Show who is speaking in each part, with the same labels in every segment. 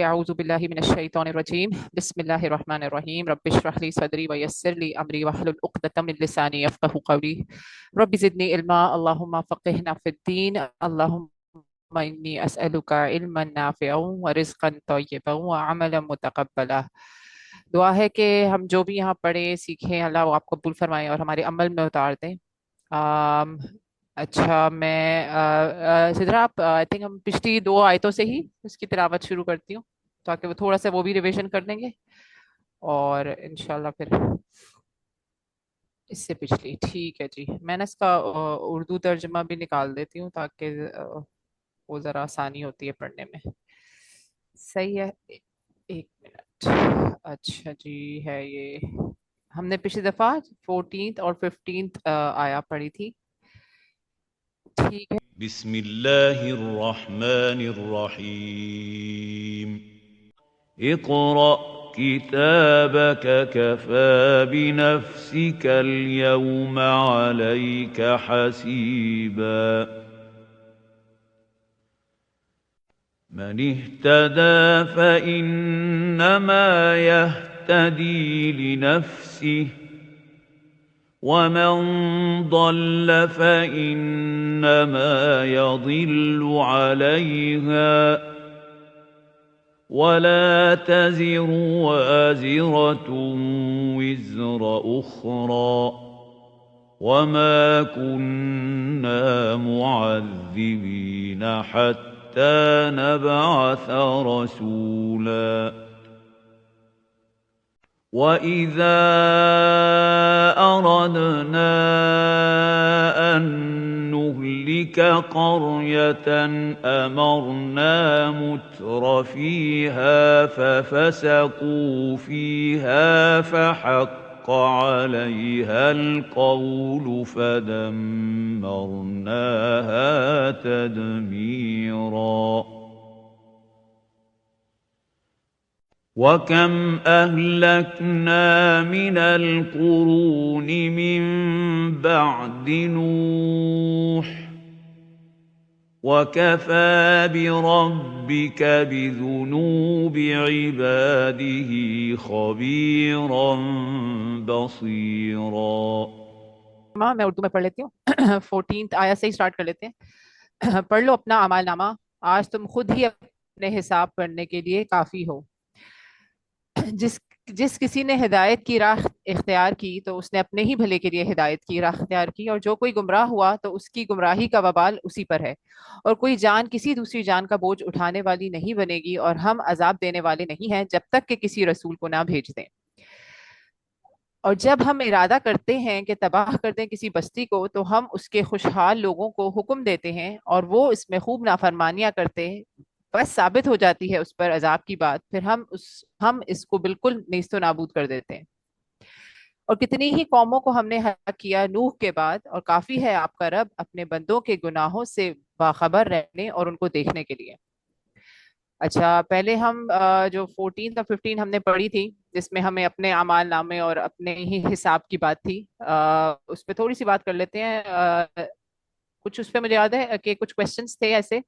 Speaker 1: اعوذ باللہ من الشیطان الرجیم بسم اللہ الرحمن الرحیم رب اشرح لی صدری ویسر لی امری واحلل عقدۃ من لسانی یفقهوا قولی رب زدنی علما اللهم فقهنا فی الدین اللهم انی اسألک علما نافعا ورزقا طیبا وعملا متقبلا۔ دعا ہے کہ ہم جو بھی یہاں پڑھیں سیکھیں اللہ وہ آپ کو قبول فرمائے اور ہمارے عمل میں اتار دیں۔ آم، اچھا میں سدرا آپ آئی تھنک ہم پچھلی دو آیتوں سے ہی اس کی تلاوت شروع کرتی ہوں تاکہ وہ تھوڑا سا وہ بھی ریویژن کر لیں گے اور انشاءاللہ پھر اس سے پچھلی ٹھیک ہے جی۔ میں نے اس کا اردو ترجمہ بھی نکال دیتی ہوں تاکہ وہ ذرا آسانی ہوتی ہے پڑھنے میں۔ صحیح ہے، ایک منٹ۔ اچھا جی، ہے یہ ہم نے پچھلی دفعہ 14 اور 15 آیا پڑھی تھی، ٹھیک ہے۔
Speaker 2: بسم اللہ الرحمن الرحیم اقرأ كتابك كفى بنفسك اليوم عليك حسيبا من اهتدى فإنما يهتدي لنفسه ومن ضل فإنما يضل عليها ولا تزر وازرة وزر أخرى وما كنا معذبين حتى نبعث رسولا وَإِذَا أَرَدْنَا أَن نُّهْلِكَ قَرْيَةً أَمَرْنَا مُتْرَ فِيهَا فَفَسَقُوا فِيهَا فَحَقَّ عَلَيْهَا الْقَوْلُ فَدَمَّرْنَاهَا تَدْمِيرًا وَكَمْ أَهْلَكْنَا مِنَ الْقُرُونِ مِنْ بَعْدِ نُوحٍ وَكَفَى بِرَبِّكَ بِذُنُوبِ عِبَادِهِ خَبِيرًا بَصِيرًا۔
Speaker 1: میں اردو میں پڑھ لیتی ہوں 14 آیت سے ہی سٹارٹ کر لیتے ہیں۔ پڑھ لو اپنا اعمال نامہ، آج تم خود ہی اپنے حساب پڑھنے کے لیے کافی ہو۔ جس کسی نے ہدایت کی راہ اختیار کی تو اس نے اپنے ہی بھلے کے لیے ہدایت کی راہ اختیار کی، اور جو کوئی گمراہ ہوا تو اس کی گمراہی کا وبال اسی پر ہے، اور کوئی جان کسی دوسری جان کا بوجھ اٹھانے والی نہیں بنے گی، اور ہم عذاب دینے والے نہیں ہیں جب تک کہ کسی رسول کو نہ بھیج دیں۔ اور جب ہم ارادہ کرتے ہیں کہ تباہ کر دیں کسی بستی کو تو ہم اس کے خوشحال لوگوں کو حکم دیتے ہیں اور وہ اس میں خوب نافرمانیاں کرتے ہیں، بس ثابت ہو جاتی ہے اس پر عذاب کی بات، پھر ہم اس کو بالکل نیست و نابود کر دیتے ہیں۔ اور کتنی ہی قوموں کو ہم نے ہلاک کیا نوح کے بعد، اور کافی ہے آپ کا رب اپنے بندوں کے گناہوں سے باخبر رہنے اور ان کو دیکھنے کے لیے۔ اچھا پہلے ہم جو 14 اور 15 ہم نے پڑھی تھی جس میں ہمیں اپنے اعمال نامے اور اپنے ہی حساب کی بات تھی، اس پہ تھوڑی سی بات کر لیتے ہیں۔ کچھ اس پہ مجھے یاد ہے کہ کچھ کوشچنس تھے ایسے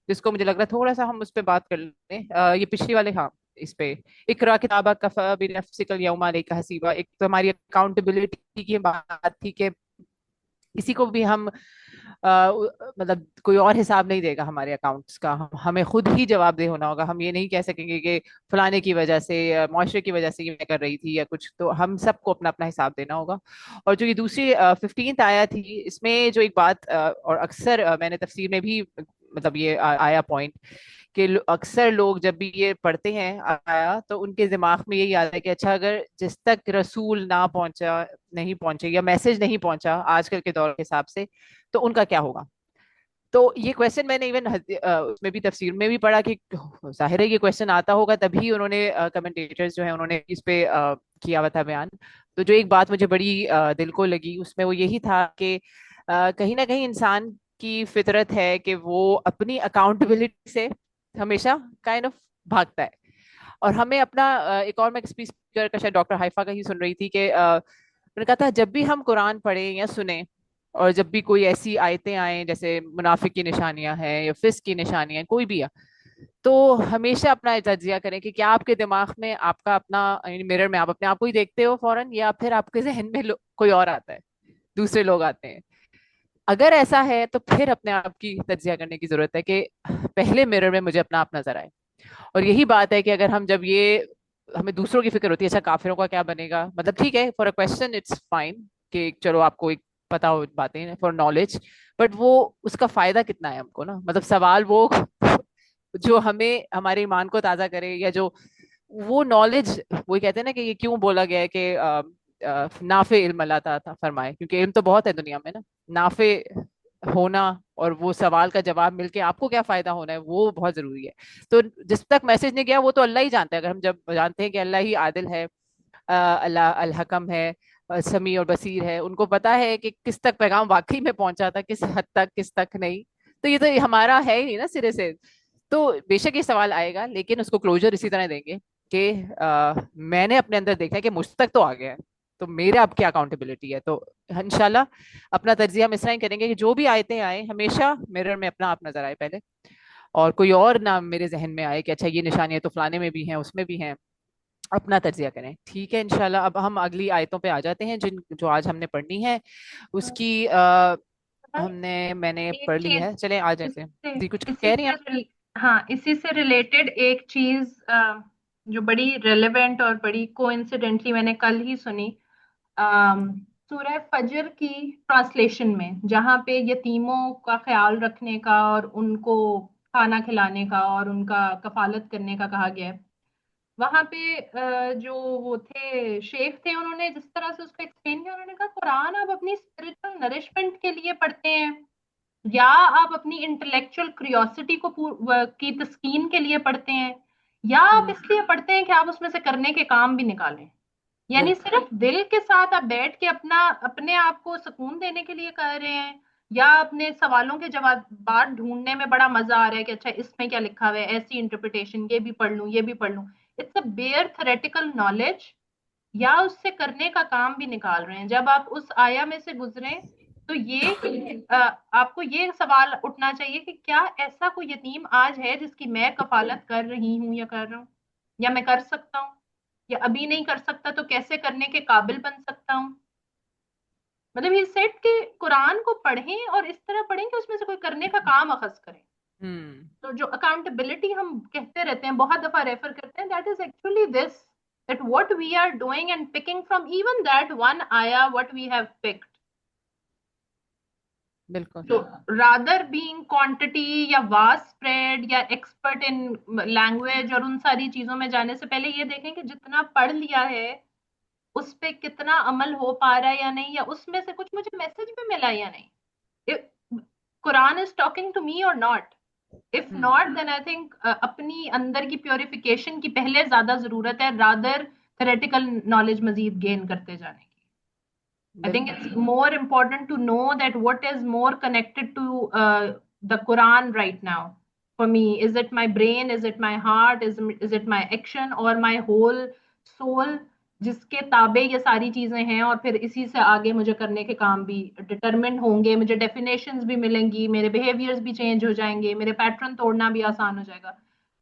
Speaker 1: جس کو مجھے لگ رہا تھوڑا سا ہم اس پہ بات کر لیتے ہیں۔ یہ پچھلی والے، ہاں اس پہ اقرا کتابک کفی بنفسک الیوم علیک حسیبا، ایک تو ہماری اکاؤنٹیبلٹی کی بات تھی کہ کسی کو بھی ہم مطلب کوئی اور حساب نہیں دے گا ہمارے اکاؤنٹس کا، ہمیں خود ہی جواب دہ ہونا ہوگا۔ ہم یہ نہیں کہہ سکیں گے کہ فلانے کی وجہ سے یا معاشرے کی وجہ سے یہ میں کر رہی تھی یا کچھ، تو ہم سب کو اپنا اپنا حساب دینا ہوگا۔ اور جو یہ دوسری 15 آیا تھی اس میں جو ایک بات اور اکثر میں نے تفسیر میں بھی مطلب یہ آیا پوائنٹ کہ اکثر لوگ جب بھی یہ پڑھتے ہیں آیا تو ان کے دماغ میں یہی آتا ہے کہ اچھا اگر جس تک رسول نہ پہنچا نہیں پہنچے یا میسج نہیں پہنچا آج کل کے دور کے حساب سے تو ان کا کیا ہوگا۔ تو یہ کویشچن میں نے ایون اس میں بھی تفسیر میں بھی پڑھا کہ ظاہر ہے یہ کویشچن آتا ہوگا تبھی انہوں نے کمنٹیٹرز جو ہیں انہوں نے اس پہ کیا ہوا تھا بیان۔ تو جو ایک بات مجھے بڑی دل کو لگی اس میں وہ یہی تھا کہ کہیں نہ کہیں انسان کی فطرت ہے کہ وہ اپنی اکاؤنٹیبلٹی سے ہمیشہ کائنڈ آف بھاگتا ہے، اور ہمیں اپنا ایک اور میں اسپیکر کا شاید ڈاکٹر حائفہ کا ہی سن رہی تھی کہ انہوں نے کہا تھا جب بھی ہم قرآن پڑھیں یا سنیں اور جب بھی کوئی ایسی آیتیں آئیں جیسے منافق کی نشانیاں ہیں یا فسق کی نشانیاں کوئی بھی ہے، تو ہمیشہ اپنا تجزیہ کریں کہ کیا آپ کے دماغ میں آپ کا اپنا مرر میں آپ اپنے آپ کو ہی دیکھتے ہو فوراً، یا پھر آپ کے ذہن میں کوئی اور آتا ہے، دوسرے لوگ آتے ہیں. اگر ایسا ہے تو پھر اپنے آپ کی تجزیہ کرنے کی ضرورت ہے کہ پہلے مرر میں مجھے اپنا آپ نظر آئے. اور یہی بات ہے کہ اگر ہم جب یہ ہمیں دوسروں کی فکر ہوتی ہے اچھا کافروں کا کیا بنے گا، مطلب ٹھیک ہے for a question it's fine کہ چلو آپ کو ایک پتا ہو باتیں فار نالج، بٹ وہ اس کا فائدہ کتنا ہے ہم کو نا، مطلب سوال وہ جو ہمیں ہمارے ایمان کو تازہ کرے، یا جو وہ نالج، وہی کہتے ہیں نا کہ یہ کیوں بولا گیا ہے کہ نافع علم اللہ تعالیٰ فرمائے، کیونکہ علم تو بہت ہے دنیا میں نا، نافع ہونا اور وہ سوال کا جواب مل کے آپ کو کیا فائدہ ہونا ہے وہ بہت ضروری ہے. تو جس تک میسج نہیں گیا وہ تو اللہ ہی جانتا ہے. اگر ہم جب جانتے ہیں کہ اللہ ہی عادل ہے، اللہ الحکم ہے، سمیع اور بصیر ہے، ان کو پتا ہے کہ کس تک پیغام واقعی میں پہنچا تھا، کس حد تک، کس تک نہیں، تو یہ تو ہمارا ہے ہی نہیں نا سرے سے. تو بے شک یہ سوال آئے گا، لیکن اس کو کلوجر اسی طرح دیں گے کہ میں نے اپنے اندر دیکھا ہے کہ مجھ تک تو آ گیا ہے، تو میرے اب کیا اکاؤنٹیبلٹی ہے. تو انشاءاللہ اپنا تجزیہ ہم اس طرح ہی کریں گے کہ جو بھی آیتیں آئیں ہمیشہ مرر میں اپنا آپ نظر آئے پہلے، اور کوئی اور نہ میرے ذہن میں آئے کہ اچھا یہ نشانیاں تو فلانے میں بھی ہیں، اس میں بھی ہیں. اپنا تجزیہ کریں. ٹھیک ہے انشاءاللہ اب ہم اگلی آیتوں پہ آ جاتے ہیں جو آج ہم نے پڑھنی ہے. اس کی میں نے
Speaker 3: ایک
Speaker 1: پڑھ لی
Speaker 3: چیز
Speaker 1: ہے، چلیں آ
Speaker 3: اس
Speaker 1: جاتے ہیں.
Speaker 3: سے
Speaker 1: جی کچھ
Speaker 3: اسی
Speaker 1: کہہ رہی ہیں آپ؟
Speaker 3: سے ہاں اسی سے ریلیٹڈ ایک چیز جو بڑی ریلیونٹ اور بڑی کو انسیڈنٹلی میں نے کل ہی سنی، سورہ فجر کی ٹرانسلیشن میں جہاں پہ یتیموں کا خیال رکھنے کا اور ان کو کھانا کھلانے کا اور ان کا کفالت کرنے کا کہا گیا ہے، وہاں پہ جو وہ تھے شیخ تھے، انہوں نے جس طرح سے اس کو ایکسپلین کیا، انہوں نے کہا قرآن آپ اپنی اسپرچل نرشمنٹ کے لیے پڑھتے ہیں، یا آپ اپنی انٹلیکچوئل کریوسٹی کی تسکین کے لیے پڑھتے ہیں، یا آپ اس لیے پڑھتے ہیں کہ آپ اس میں سے کرنے کے کام بھی نکالیں. یعنی
Speaker 1: بالکل
Speaker 3: صرف دل کے ساتھ آپ بیٹھ کے اپنے آپ کو سکون دینے کے لیے کر رہے ہیں، یا اپنے سوالوں کے جوابات ڈھونڈنے میں بڑا مزہ آ رہا ہے کہ اچھا اس میں کیا لکھا ہوا ہے، ایسی انٹرپریٹیشن، یہ بھی پڑھ لوں یہ بھی پڑھ لوں. It's a bare theoretical knowledge, یا اس سے کرنے کا کام بھی نکال رہے ہیں. جب آپ اس آیا میں سے گزریں تو یہ آپ کو یہ سوال اٹھنا چاہیے کہ کیا ایسا کوئی یتیم آج ہے جس کی میں کفالت کر رہی ہوں یا کر رہا ہوں، یا میں کر سکتا ہوں، یا ابھی نہیں کر سکتا تو کیسے کرنے کے قابل بن سکتا ہوں. مطلب یہ سیٹ کہ قرآن کو پڑھیں اور اس طرح پڑھیں کہ اس میں سے کوئی کرنے کا کام اخذ کریں. تو جو اکاؤنٹیبلٹی ہم کہتے رہتے ہیں، بہت دفعہ ریفر کرتے ہیں، that is actually this that what we are doing and picking from even that one ayah what we have picked.
Speaker 1: بالکل.
Speaker 3: So rather being quantity یا vast spread یا expert in language اور ان ساری چیزوں میں جانے سے پہلے یہ دیکھیں کہ جتنا پڑھ لیا ہے اس پہ کتنا عمل ہو پا رہا ہے یا نہیں، یا اس میں سے کچھ مجھے میسج بھی ملا یا نہیں. قرآن is talking to me or not. If not then I think اپنی اندر کی پیوریفیکیشن کی پہلے زیادہ ضرورت ہے رادر تھریٹیکل نالج مزید گین کرتے جانے کی. I think it's more important to know that what is more connected to the Quran right now. For me, is it my brain? Is it my heart? Is it my action or my whole soul? جس کے تابع یہ ساری چیزیں ہیں، اور پھر اسی سے آگے مجھے کرنے کے کام بھی ڈٹرمنٹ ہوں گے، مجھے ڈیفینیشنز بھی ملیں گی، میرے بیہیویئرز بھی چینج ہو جائیں گے، میرے پیٹرن توڑنا بھی آسان ہو جائے گا.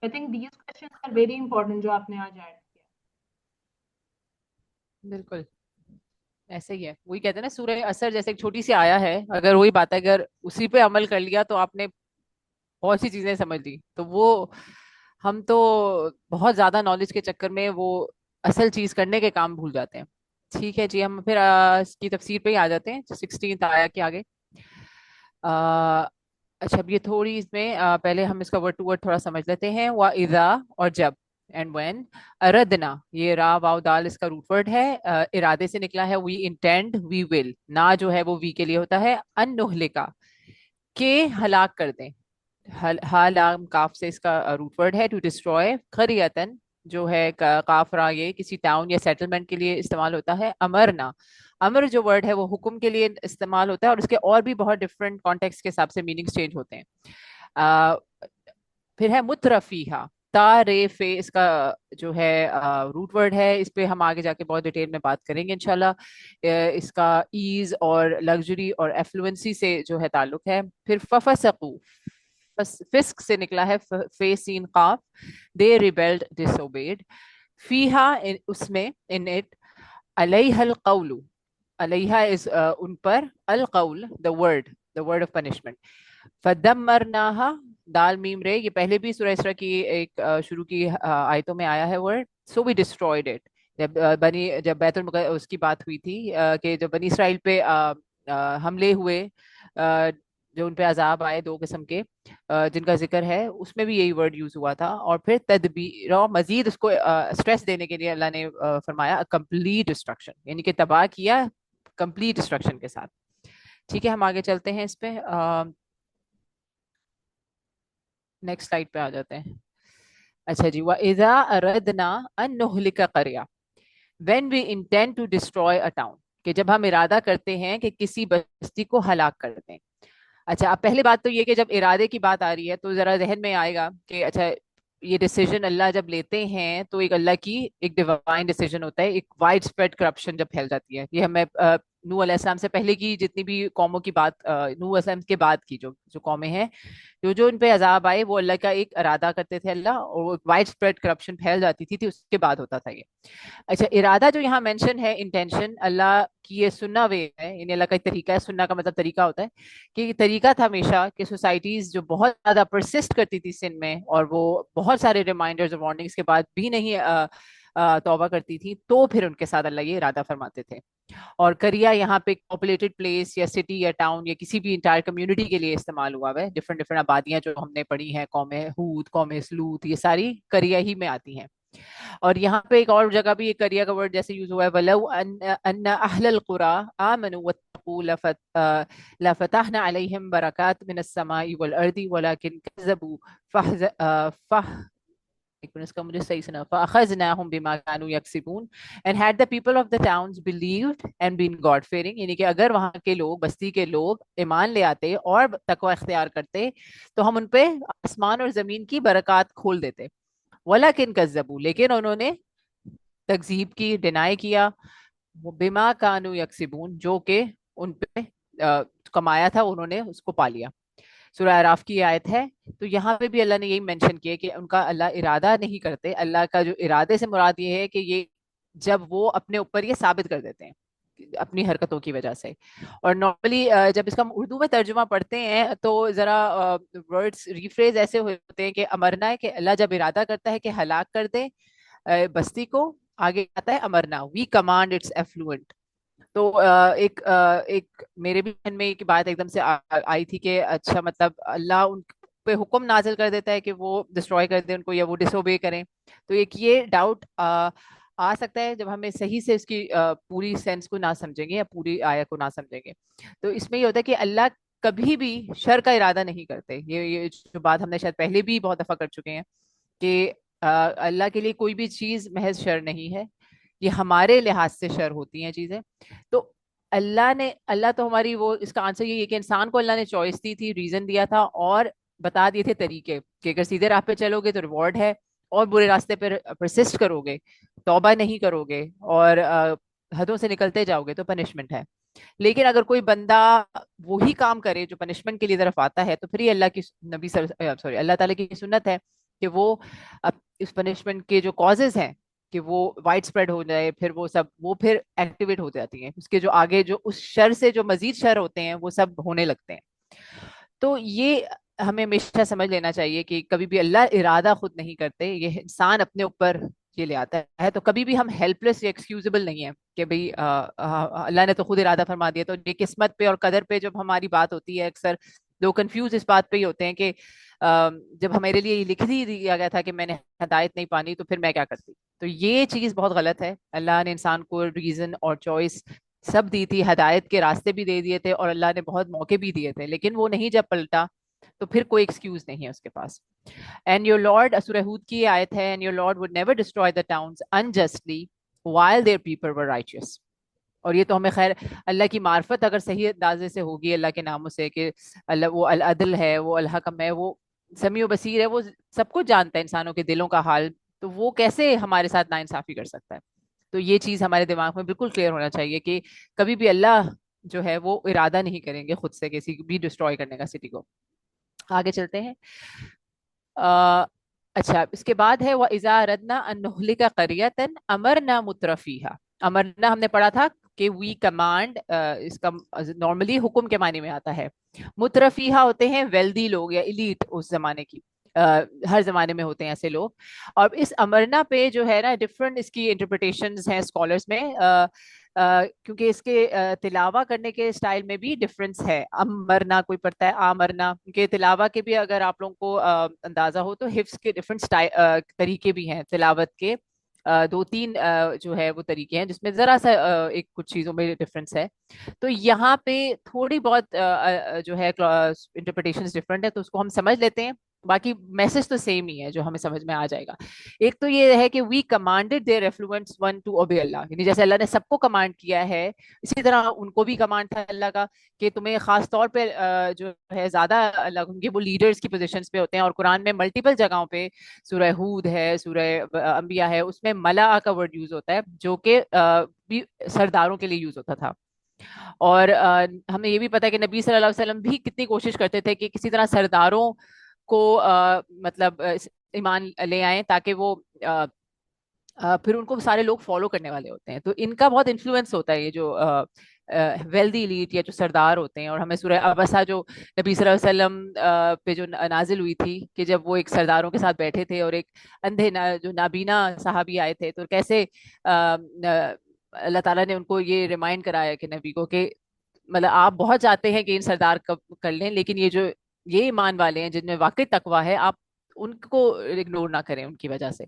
Speaker 3: I think these questions are very important جو آپ نے آج ایڈ کیا.
Speaker 1: بالکل ایسے ہی ہے. وہی کہتے ہیں نا سورہ اثر جیسے ایک چھوٹی سی آیا ہے، اگر وہی بات ہے اگر اسی پہ عمل کر لیا تو آپ نے بہت سی چیزیں سمجھ لی. تو وہ ہم تو بہت زیادہ نالج کے چکر میں وہ اصل چیز کرنے کے کام بھول جاتے ہیں. ٹھیک ہے جی ہم پھر اس کی تفسیر پہ ہی آ جاتے ہیں 16 آیا کے آگے. اچھا اب یہ تھوڑی اس میں پہلے ہم اس کا ورڈ ٹو ورڈ تھوڑا سمجھ لیتے ہیں. وَإِذَا اور جب، اینڈ وین، اردنا یہ را واو دال اس کا روٹ ورڈ ہے، ارادے سے نکلا ہے. وی انٹینڈ، وی ول، نا جو ہے وہ وی کے لیے ہوتا ہے. ان نہلکا کہ ہلاک کر دیں، ہا لام کاف سے اس کا روٹ ورڈ ہے. ٹو ڈسٹروائے، قریتن جو ہے کاف را یہ کسی ٹاؤن یا سیٹلمنٹ کے لیے استعمال ہوتا ہے. امرنا، امر جو ورڈ ہے وہ حکم کے لیے استعمال ہوتا ہے، اور اس کے اور بھی بہت ڈفرینٹ کانٹیکس کے حساب سے میننگز چینج ہوتے ہیں. پھر ہے مترفیہا، تا رے فے اس کا جو ہے روٹ ورڈ ہے. اس پہ ہم آگے جا کے بہت ڈیٹیل میں بات کریں گے انشاءاللہ. اس کا ایز اور لگژری اور ایفلوئنسی سے جو ہے تعلق ہے. پھر ففسقو، فسق سے نکلا ہے، فے سین قاف. they rebelled, disobeyed. فیہا اس میں، in it، علیہ القول، علیہ is ان پر، القول the word of punishment. فدمرناہا، دال میم رے، یہ پہلے بھی سورہ اسراء کی ایک شروع کی آیتوں میں آیا ہے word. So we destroyed it. جب بیت المقدس اس کی بات ہوئی تھی کہ جب بنی اسرائیل پہ حملے ہوئے، جو ان پہ عذاب آئے دو قسم کے جن کا ذکر ہے، اس میں بھی یہی ورڈ یوز ہوا تھا. اور پھر تدبیر، مزید اس کو اسٹریس دینے کے لیے اللہ نے فرمایا کمپلیٹ ڈسٹرکشن، یعنی کہ تباہ کیا کمپلیٹ ڈسٹرکشن کے ساتھ. ٹھیک ہے، ہم آگے چلتے ہیں اس پہ. نیکسٹ سلائڈ پہ آ جاتے ہیں. اچھا جی، وَإِذَا أَرَدْنَا أَن نُهْلِكَ قَرْيَةً، when we intend to destroy a town، کہ جب ہم ارادہ کرتے ہیں کہ کسی بستی کو ہلاک کر دیں. اچھا، اب پہلی بات تو یہ کہ جب ارادے کی بات آ رہی ہے تو ذرا ذہن میں آئے گا کہ اچھا یہ ڈیسیجن اللہ جب لیتے ہیں تو ایک اللہ کی ایک ڈیوائن ڈیسیجن ہوتا ہے. ایک وائڈ اسپریڈ کرپشن جب پھیل جاتی ہے، یہ ہمیں نوح علیہ السلام سے پہلے کی جتنی بھی قوموں کی بات، نوح علیہ السلام کے بعد کی جو قومیں ہیں، جو ان پہ عذاب آئے، وہ اللہ کا ایک ارادہ کرتے تھے اللہ، اور وائڈ اسپریڈ کرپشن پھیل جاتی تھی اس کے بعد ہوتا تھا یہ. اچھا، ارادہ جو یہاں مینشن ہے، انٹینشن، اللہ کی یہ سننا وے ہے، یعنی اللہ کا ایک طریقہ ہے. سننا کا مطلب طریقہ ہوتا ہے کہ یہ طریقہ تھا ہمیشہ کہ سوسائٹیز جو بہت زیادہ پرسسٹ کرتی تھی سن میں، اور وہ بہت سارے ریمائنڈرز اور وارننگز کے بعد بھی نہیں توبہ کرتی تھی، تو پھر ان کے ساتھ اللہ یہ ارادہ فرماتے تھے. اور کریا یہاں پہ پاپولیٹڈ پلیس یا سٹی یا ٹاؤن یا کسی بھی انٹائر کمیونٹی کے لیے استعمال ہوا ہے. ڈفرنٹ آبادیاں جو ہم نے پڑھی ہیں، قوم ہود، قوم سلوت، یہ ساری کریا ہی میں آتی ہیں. اور یہاں پہ ایک اور جگہ بھی ایک کریا کا ورڈ جیسے یوز ہوا ہے، وَلَوْ أَنَّ أَهْلَ الْقُرَىٰ آمَنُوا وَاتَّقُوا لَفَتَحْنَا عَلَيْهِمْ بَرَكَاتٍ مِنَ السَّمَاءِ وَالْأَرْضِ وَلَكِنْ كَذَّبُوا فَأَخَذْنَاهُمْ بِمَا كَانُوا يَكْسِبُونَ. And had the people of the towns believed and been God fearing، یعنی کہ اگر وہاں کے لوگ، بستی کے لوگ ایمان لے آتے اور تقوی اختیار کرتے تو ہم ان پہ آسمان اور زمین کی برکات کھول دیتے. وَلَكِنْ كَذَّبُوا، لیکن انہوں نے تکذیب کی، ڈینائی کیا، بِمَا كَانُوا يَكْسِبُونَ، جو کہ ان پہ کمایا تھا انہوں نے اس کو پا لیا. سورہ اعراف کی آیت ہے. تو یہاں پہ بھی اللہ نے یہی مینشن کیا کہ ان کا اللہ ارادہ نہیں کرتے. اللہ کا جو ارادے سے مراد یہ ہے کہ یہ جب وہ اپنے اوپر یہ ثابت کر دیتے ہیں اپنی حرکتوں کی وجہ سے. اور نارملی جب اس کا ہم اردو میں ترجمہ پڑھتے ہیں تو ذرا ورڈز ریفریز ایسے ہوتے ہیں کہ امرنا ہے کہ اللہ جب ارادہ کرتا ہے کہ ہلاک کر دے بستی کو، آگے آتا ہے امرنا، وی کمانڈ اٹس ایفلوئنٹ. تو ایک میرے بھی ذہن میں ایک بات ایک دم سے آئی تھی کہ اچھا مطلب اللہ ان پہ حکم نازل کر دیتا ہے کہ وہ ڈسٹروائے کر دیں ان کو یا وہ ڈس اوبے کریں. تو ایک یہ ڈاؤٹ آ سکتا ہے جب ہمیں صحیح سے اس کی پوری سینس کو نہ سمجھیں گے یا پوری آیت کو نہ سمجھیں گے. تو اس میں یہ ہوتا ہے کہ اللہ کبھی بھی شر کا ارادہ نہیں کرتے. یہ جو بات ہم نے شاید پہلے بھی بہت دفعہ کر چکے ہیں کہ اللہ کے لیے کوئی بھی چیز محض شر نہیں ہے، یہ ہمارے لحاظ سے شر ہوتی ہیں چیزیں. تو اللہ تو ہماری وہ، اس کا آنسر یہ ہے کہ انسان کو اللہ نے چوائس دی تھی، ریزن دیا تھا اور بتا دیے تھے طریقے کہ اگر سیدھے راہ پہ چلو گے تو ریوارڈ ہے، اور برے راستے پہ پرسسٹ کرو گے، توبہ نہیں کرو گے اور حدوں سے نکلتے جاؤ گے تو پنشمنٹ ہے. لیکن اگر کوئی بندہ وہی کام کرے جو پنشمنٹ کے لیے طرف آتا ہے تو پھر یہ اللہ کی اللہ تعالیٰ کی سنت ہے کہ وہ اس پنشمنٹ کے جو کازز ہیں کہ وہ وائڈ اسپریڈ ہو جائے، پھر وہ پھر ایکٹیویٹ ہو جاتی ہیں. اس کے جو آگے جو اس شر سے جو مزید شر ہوتے ہیں وہ سب ہونے لگتے ہیں. تو یہ ہمیں ہمیشہ سمجھ لینا چاہیے کہ کبھی بھی اللہ ارادہ خود نہیں کرتے، یہ انسان اپنے اوپر یہ لے آتا ہے. تو کبھی بھی ہم ہیلپ لیس یا ایکسکیوزیبل نہیں ہیں کہ بھئی اللہ نے تو خود ارادہ فرما دیا. تو یہ قسمت پہ اور قدر پہ جب ہماری بات ہوتی ہے، اکثر لوگ کنفیوز اس بات پہ ہی ہوتے ہیں کہ جب ہمارے لیے یہ لکھ دیا گیا تھا کہ میں نے ہدایت نہیں پانی تو پھر میں کیا کرتی. تو یہ چیز بہت غلط ہے. اللہ نے انسان کو ریزن اور چوائس سب دی تھی، ہدایت کے راستے بھی دے دیے تھے اور اللہ نے بہت موقع بھی دیے تھے، لیکن وہ نہیں جب پلٹا تو پھر کوئی ایکسکیوز نہیں ہے اس کے پاس. اینڈ یور لارڈ، سورہ ہود کی آیت ہے، and your lord would never destroy the towns unjustly while their people were righteous. اور یہ تو ہمیں خیر اللہ کی معرفت اگر صحیح اندازے سے ہوگی اللہ کے ناموں سے کہ اللہ وہ العدل ہے، وہ الحکم ہے، وہ سمیع و بصیر ہے، وہ سب کچھ جانتا ہے انسانوں کے دلوں کا حال، تو وہ کیسے ہمارے ساتھ ناانصافی کر سکتا ہے. تو یہ چیز ہمارے دماغ میں بالکل کلیئر ہونا چاہیے کہ کبھی بھی اللہ جو ہے وہ ارادہ نہیں کریں گے خود سے کسی بھی ڈسٹروائے کرنے کا سٹی کو. آگے چلتے ہیں. آ, اچھا اس کے بعد ہے وَإِذَا أَرَدْنَا أَن نُهْلِكَ قَرْيَةً أَمَرْنَا مُتْرَفِيهَا. امرنا ہم نے پڑھا تھا کہ وی کمانڈ، اس کا نارملی حکم کے معنی میں آتا ہے. مترفیہ ہوتے ہیں ویلدی لوگ یا ایلیٹ اس زمانے کی. ہر زمانے میں ہوتے ہیں ایسے لوگ. اور اس امرنا پہ جو ہے نا ڈفرنٹ اس کی انٹرپریٹیشنز ہیں اسکالرس میں، کیونکہ اس کے تلاوہ کرنے کے اسٹائل میں بھی ڈفرنس ہے. امرنا کوئی پڑھتا ہے آمرنا، کیونکہ تلاوہ کے بھی اگر آپ لوگوں کو اندازہ ہو تو حفظ کے ڈفرنٹ طریقے بھی ہیں تلاوت کے. دو تین جو ہے وہ طریقے ہیں جس میں ذرا سا ایک کچھ چیزوں میں ڈفرنس ہے. تو یہاں پہ تھوڑی بہت جو ہے انٹرپریٹیشن ڈفرنٹ ہے، تو اس کو ہم سمجھ لیتے ہیں. باقی میسج تو سیم ہی ہے جو ہمیں سمجھ میں آ جائے گا. ایک تو یہ ہے کہ we commanded their affluent ones to obey اللہ، یعنی جیسے اللہ نے سب کو کمانڈ کیا ہے اسی طرح ان کو بھی کمانڈ تھا اللہ کا کہ تمہیں خاص طور پہ جو ہے زیادہ اللہ کیونکہ وہ لیڈرز کی پوزیشنز پہ ہوتے ہیں. اور قرآن میں ملٹیپل جگہوں پہ سورہ ہود ہے، سورہ انبیاء ہے، اس میں ملا کا ورڈ یوز ہوتا ہے جو کہ بھی سرداروں کے لیے یوز ہوتا تھا. اور ہمیں یہ بھی پتا ہے کہ نبی صلی اللہ علیہ وسلم بھی کتنی کوشش کرتے تھے کہ کسی طرح سرداروں کو مطلب ایمان لے آئیں تاکہ وہ پھر ان کو سارے لوگ فالو کرنے والے ہوتے ہیں. تو ان کا بہت انفلوئنس ہوتا ہے یہ جو ویلدی ایلیٹ یا جو سردار ہوتے ہیں. اور ہمیں سورہ عبسہ جو نبی صلی اللہ علیہ وسلم پہ جو نازل ہوئی تھی کہ جب وہ ایک سرداروں کے ساتھ بیٹھے تھے اور ایک اندھے جو نابینا صحابی آئے تھے، تو کیسے اللہ تعالیٰ نے ان کو یہ ریمائنڈ کرایا کہ نبی کو کہ مطلب آپ بہت چاہتے ہیں کہ ان سردار کر لیں، لیکن یہ جو یہ ایمان والے ہیں جن میں واقعی تقویٰ ہے آپ ان کو اگنور نہ کریں ان کی وجہ سے.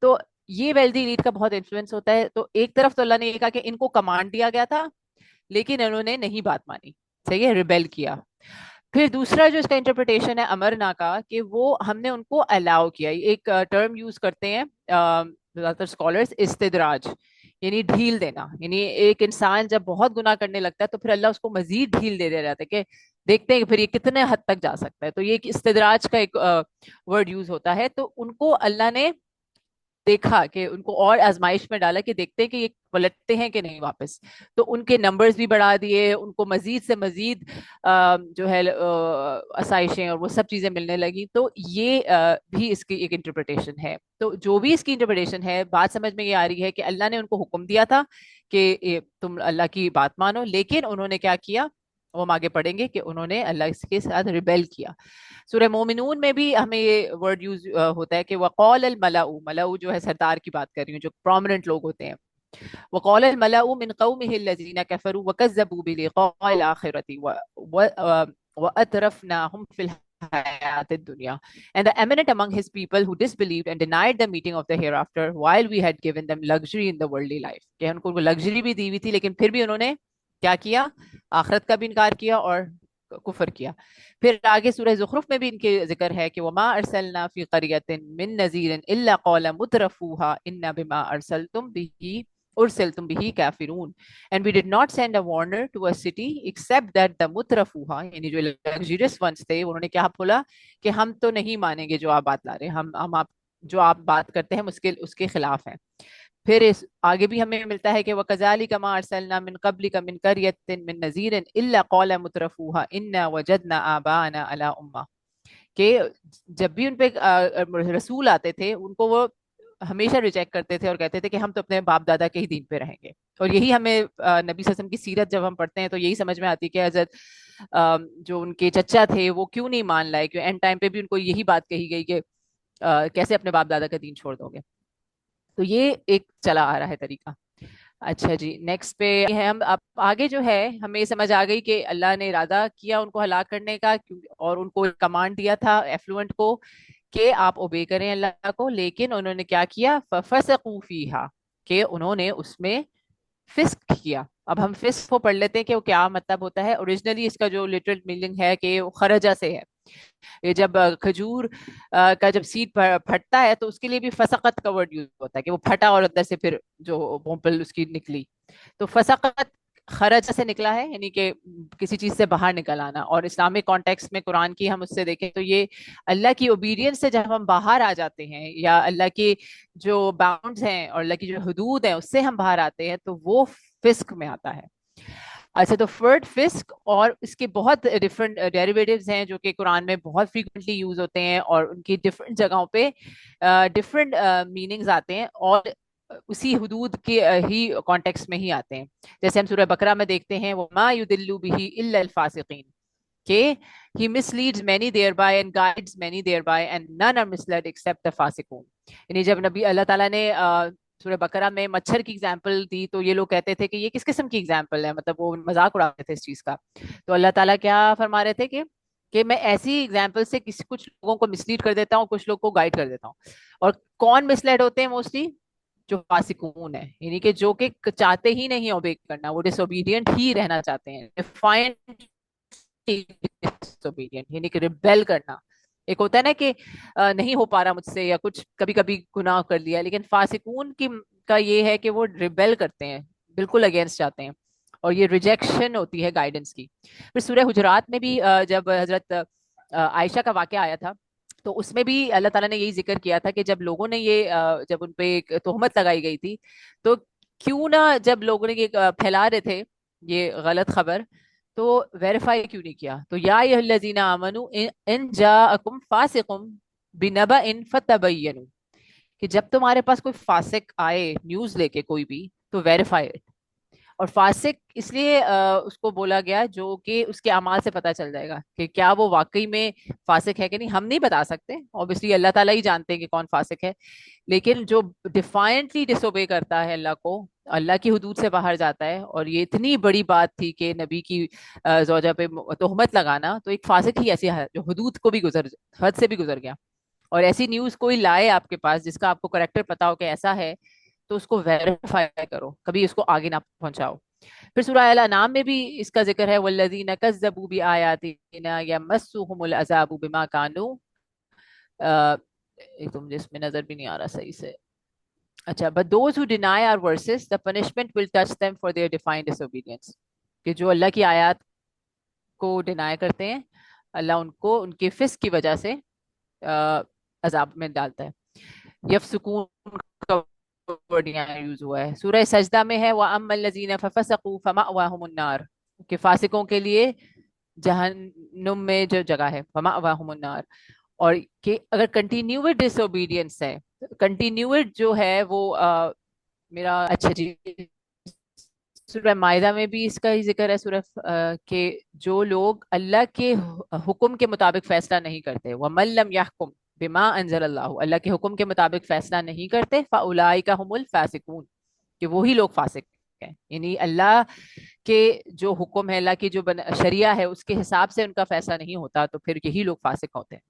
Speaker 1: تو یہ ویلدی ایلیٹ کا بہت انفلوئنس ہوتا ہے. تو ایک طرف تو اللہ نے یہ کہا کہ ان کو کمانڈ دیا گیا تھا لیکن انہوں نے نہیں بات مانی، صحیح ہے، ریبیل کیا. پھر دوسرا جو اس کا انٹرپریٹیشن ہے امرنا کا کہ وہ ہم نے ان کو الاؤ کیا. ایک ٹرم یوز کرتے ہیں زیادہ تر اسکالرس، استدراج، یعنی ڈھیل دینا. یعنی ایک انسان جب بہت گناہ کرنے لگتا ہے تو پھر اللہ اس کو مزید ڈھیل دے رہتا ہے کہ دیکھتے ہیں کہ پھر یہ کتنے حد تک جا سکتا ہے. تو یہ ایک استدراج کا ایک ورڈ یوز ہوتا ہے. تو ان کو اللہ نے دیکھا کہ ان کو اور آزمائش میں ڈالا کہ دیکھتے ہیں کہ یہ پلٹتے ہیں کہ نہیں واپس. تو ان کے نمبرز بھی بڑھا دیے، ان کو مزید سے مزید جو ہے آسائشیں اور وہ سب چیزیں ملنے لگی. تو یہ بھی اس کی ایک انٹرپریٹیشن ہے. تو جو بھی اس کی انٹرپریٹیشن ہے، بات سمجھ میں یہ آ رہی ہے کہ اللہ نے ان کو حکم دیا تھا کہ تم اللہ کی بات مانو، لیکن انہوں نے کیا کیا، وہ ہم آگے پڑھیں گے کہ انہوں نے اللہ اس کے ساتھ ریبیل کیا. سورہ مومنون میں بھی ہمیں یہ ورڈ یوز ہوتا ہے کہ وقال الملأ، ملأ جو ہے سردار کی بات کر رہی ہوں، جو پرومیننٹ لوگ ہوتے ہیں. وقال الملأ من قومه الذين كفروا وكذبوا بلقاء الآخرة وأترفناهم في الحياة الدنيا and the eminent among his people who disbelieved and denied the meeting of the hereafter while we had given them luxury in the worldly life. کہ ان کو لگژری بھی دی ہوئی تھی لیکن پھر بھی انہوں نے کیا کیا، آخرت کا بھی انکار کیا اور کفر کیا. پھر آگے سورہ زخرف میں بھی ان کے ذکر ہے کہ وما ارسلنا فی قریۃ من نذیر الا قال مترفوها انا بما ارسلتم به ارسلتم به کافرون and we did not send a warner to a city except that the مترفوها یعنی جو luxurious ones تھے انہوں نے کیا بولا کہ ہم تو نہیں مانیں گے جو آپ بات لا رہے ہیں، ہم آپ جو آپ بات کرتے ہیں اس کے خلاف ہیں. پھر اس آگے بھی ہمیں ملتا ہے کہ وَكَذَلِكَ مَا أَرْسَلْنَا مِن قَبْلِكَ مِن قَرْيَةٍ مِن نَذِيرٍ إِلَّا قَالَ مُتْرَفُوهَا إِنَّا وَجَدْنَا آبَاءَنَا عَلَىٰ أُمَّةٍ. کہ جب بھی ان پہ رسول آتے تھے ان کو وہ ہمیشہ ریجیکٹ کرتے تھے اور کہتے تھے کہ ہم تو اپنے باپ دادا کے ہی دین پہ رہیں گے. اور یہی ہمیں نبی صلی اللہ علیہ وسلم کی سیرت جب ہم پڑھتے ہیں تو یہی سمجھ میں آتی کہ حضرت جو ان کے چچا تھے وہ کیوں نہیں مان لائے، کہ اینڈ ٹائم پہ بھی ان کو یہی بات کہی گئی کہ کیسے اپنے باپ دادا کا دین چھوڑ دو گے. تو یہ ایک چلا آ رہا ہے طریقہ. اچھا جی نیکسٹ پہ ہے ہم اب آگے جو ہے ہمیں یہ سمجھ آ گئی کہ اللہ نے ارادہ کیا ان کو ہلاک کرنے کا اور ان کو کمانڈ دیا تھا ایفلوئنٹ کو کہ آپ اوبے کریں اللہ کو، لیکن انہوں نے کیا کیا، فَفَسَقُوا فِيهَا، کہ انہوں نے اس میں فسق کیا. اب ہم فسق کو پڑھ لیتے ہیں کہ وہ کیا مطلب ہوتا ہے. اوریجنلی اس کا جو لٹرل میننگ ہے کہ وہ خرجہ سے ہے. یہ جب کھجور کا جب سیڈ پھٹتا ہے تو اس کے لیے بھی فسقت کا ورڈ یوز ہوتا ہے کہ وہ پھٹا اور اندر سے پھر جو بومپل اس کی نکلی. تو فسقت خرج سے نکلا ہے، یعنی کہ کسی چیز سے باہر نکل آنا. اور اسلامک کانٹیکس میں قرآن کی ہم اس سے دیکھیں تو یہ اللہ کی اوبیڈینس سے جب ہم باہر آ جاتے ہیں یا اللہ کی جو باؤنڈز ہیں اور اللہ کی جو حدود ہیں اس سے ہم باہر آتے ہیں تو وہ فسق میں آتا ہے. اچھا تو فرڈ فسق اور اس کے بہت ڈفرینٹ ڈیریویٹیوز ہیں جو کہ قرآن میں بہت فریکوینٹلی یوز ہوتے ہیں اور ان کی ڈفرینٹ جگہوں پہ ڈفرینٹ میننگز آتے ہیں اور اسی حدود کے ہی کانٹیکس میں ہی آتے ہیں. جیسے ہم سورہ بقرہ میں دیکھتے ہیں وما یضل به الا الفاسقین کہ he misleads many thereby and guides many thereby and none are misled except the فاسقون. یعنی جب نبی اللہ تعالیٰ نے سورہ بقرہ میں مچھر کی ایگزامپل دی تو یہ لوگ کہتے تھے کہ یہ کس قسم کی ایگزامپل ہے, مطلب وہ مذاق اڑاتے تھے اس چیز کا. تو اللہ تعالیٰ کیا فرما رہے تھے کہ میں ایسی ایگزامپل سے کچھ لوگوں کو مسلیڈ کر دیتا ہوں, کچھ لوگ کو گائیڈ کر دیتا ہوں. اور کون مسلیڈ ہوتے ہیں موسٹلی؟ جو فاسقون ہے, یعنی کہ جو کہ چاہتے ہی نہیں اوبے کرنا, وہ ڈس اوبیڈینٹ ہی رہنا چاہتے ہیں, ڈیفائنڈ یعنی کہ ریبیل کرنا. ایک ہوتا ہے نا کہ نہیں ہو پا رہا مجھ سے یا کچھ کبھی کبھی گناہ کر لیا, لیکن فاسقون کا یہ ہے کہ وہ ریبیل کرتے ہیں, بالکل اگینسٹ جاتے ہیں, اور یہ ریجیکشن ہوتی ہے گائیڈنس کی. پھر سورہ حجرات میں بھی جب حضرت عائشہ کا واقعہ آیا تھا تو اس میں بھی اللہ تعالیٰ نے یہی ذکر کیا تھا کہ جب لوگوں نے یہ جب ان پہ ایک تہمت لگائی گئی تھی تو کیوں نہ جب لوگوں نے یہ پھیلا رہے تھے یہ غلط خبر تو ویریفائی کیوں نہیں کیا. تو یا ایھا الذین آمنوا ان جاءکم فاسق بنبأ فتبینوا, کہ جب تمہارے پاس کوئی فاسق آئے نیوز لے کے کوئی بھی تو ویریفائی. اور فاسق اس لیے اس کو بولا گیا جو کہ اس کے اعمال سے پتہ چل جائے گا کہ کیا وہ واقعی میں فاسق ہے کہ نہیں. ہم نہیں بتا سکتے, اوبیسلی اللہ تعالیٰ ہی جانتے ہیں کہ کون فاسق ہے, لیکن جو ڈیفائنٹلی ڈس اوبے کرتا ہے اللہ کو, اللہ کی حدود سے باہر جاتا ہے, اور یہ اتنی بڑی بات تھی کہ نبی کی زوجہ پہ تہمت لگانا, تو ایک فاسق ہی ایسی ہے جو حدود کو بھی حد سے بھی گزر گیا. اور ایسی نیوز کوئی لائے آپ کے پاس جس کا آپ کو کریکٹر پتا ہو کہ ایسا ہے تو اس کو ویریفائی کرو, کبھی اس کو آگے نہ پہنچاؤ. پھر سورہ الانعام میں بھی اس کا ذکر ہے والذین کذبوا بآیاتنا یمسهم العذاب بما كانوا, تو مجھے اس میں نظر بھی نہیں آ رہا صحیح سے. اچھا, but those who deny our verses the punishment will touch them for their defiant disobedience, کہ جو اللہ کی آیات کو ڈینائی کرتے ہیں اللہ ان کو ان کے فسق کی وجہ سے عذاب میں ڈالتا ہے. یفسقون کا ورڈ یہاں یوز ہوا ہے. سورہ سجدہ میں ہے وَأَمَّا الَّذِينَ فَفَسَقُوا فَمَأْوَاهُمُ النَّارُ, کہ فاسقوں کے لیے جہنم میں جو جگہ ہے فَمَأْوَاهُمُ النَّارُ. اور کہ اگر کنٹینیوڈ ڈس اوبیڈینس ہے, کنٹینیوڈ جو ہے وہ میرا اچھا جی سورہ مائدہ میں بھی اس کا ہی ذکر ہے سورہ کہ جو لوگ اللہ کے حکم کے مطابق فیصلہ نہیں کرتے, وَمَن لَّمْ يَحْكُمْ بِمَا أَنزَلَ اللَّهُ, اللہ کے حکم کے مطابق فیصلہ نہیں کرتے, فَأُولَٰئِكَ هُمُ الْفَاسِقُونَ, کہ وہی لوگ فاسق ہیں. یعنی اللہ کے جو حکم ہے, اللہ کی جو شریعہ ہے اس کے حساب سے ان کا فیصلہ نہیں ہوتا تو پھر یہی لوگ فاسق ہوتے ہیں.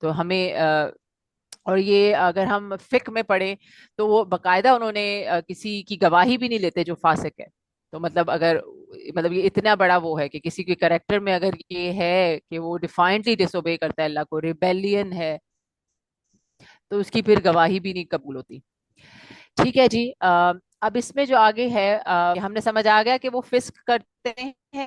Speaker 1: تو ہمیں اور یہ اگر ہم فقہ میں پڑھیں تو وہ باقاعدہ انہوں نے کسی کی گواہی بھی نہیں لیتے جو فاسق ہے. تو مطلب اگر مطلب یہ اتنا بڑا وہ ہے کہ کسی کے کریکٹر میں اگر یہ ہے کہ وہ ڈیفائنٹلی ڈس اوبے کرتا ہے اللہ کو, ریبیلین ہے, تو اس کی پھر گواہی بھی نہیں قبول ہوتی. ٹھیک ہے جی, اب اس میں جو آگے ہے ہم نے سمجھ آ گیا کہ وہ فسق کرتے ہیں,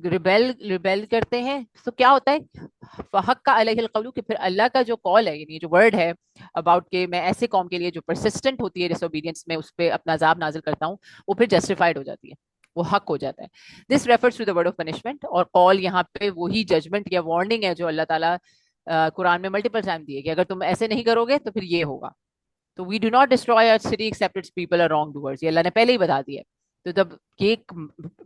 Speaker 1: ریبیل کرتے ہیں, تو کیا ہوتا ہے فحق کا علیہ القول, کہ پھر اللہ کا جو قول ہے یعنی جو ورڈ ہے اباؤٹ کہ میں ایسے قوم کے لیے جو پرسسٹنٹ ہوتی ہے ڈس اوبیڈینس میں اس پہ اپنا عذاب نازل کرتا ہوں, وہ پھر جسٹیفائڈ ہو جاتی ہے, وہ حق ہو جاتا ہے. This refers to the word of punishment, اور قول یہاں پہ وہی ججمنٹ یا وارننگ ہے جو اللہ تعالیٰ قرآن میں ملٹیپل ٹائم دی ہے کہ اگر تم ایسے نہیں کرو گے تو پھر یہ ہوگا. تو we do not destroy our city except its people are wrongdoers, یہ اللہ نے پہلے ہی بتا دیا ہے. تو جب یہ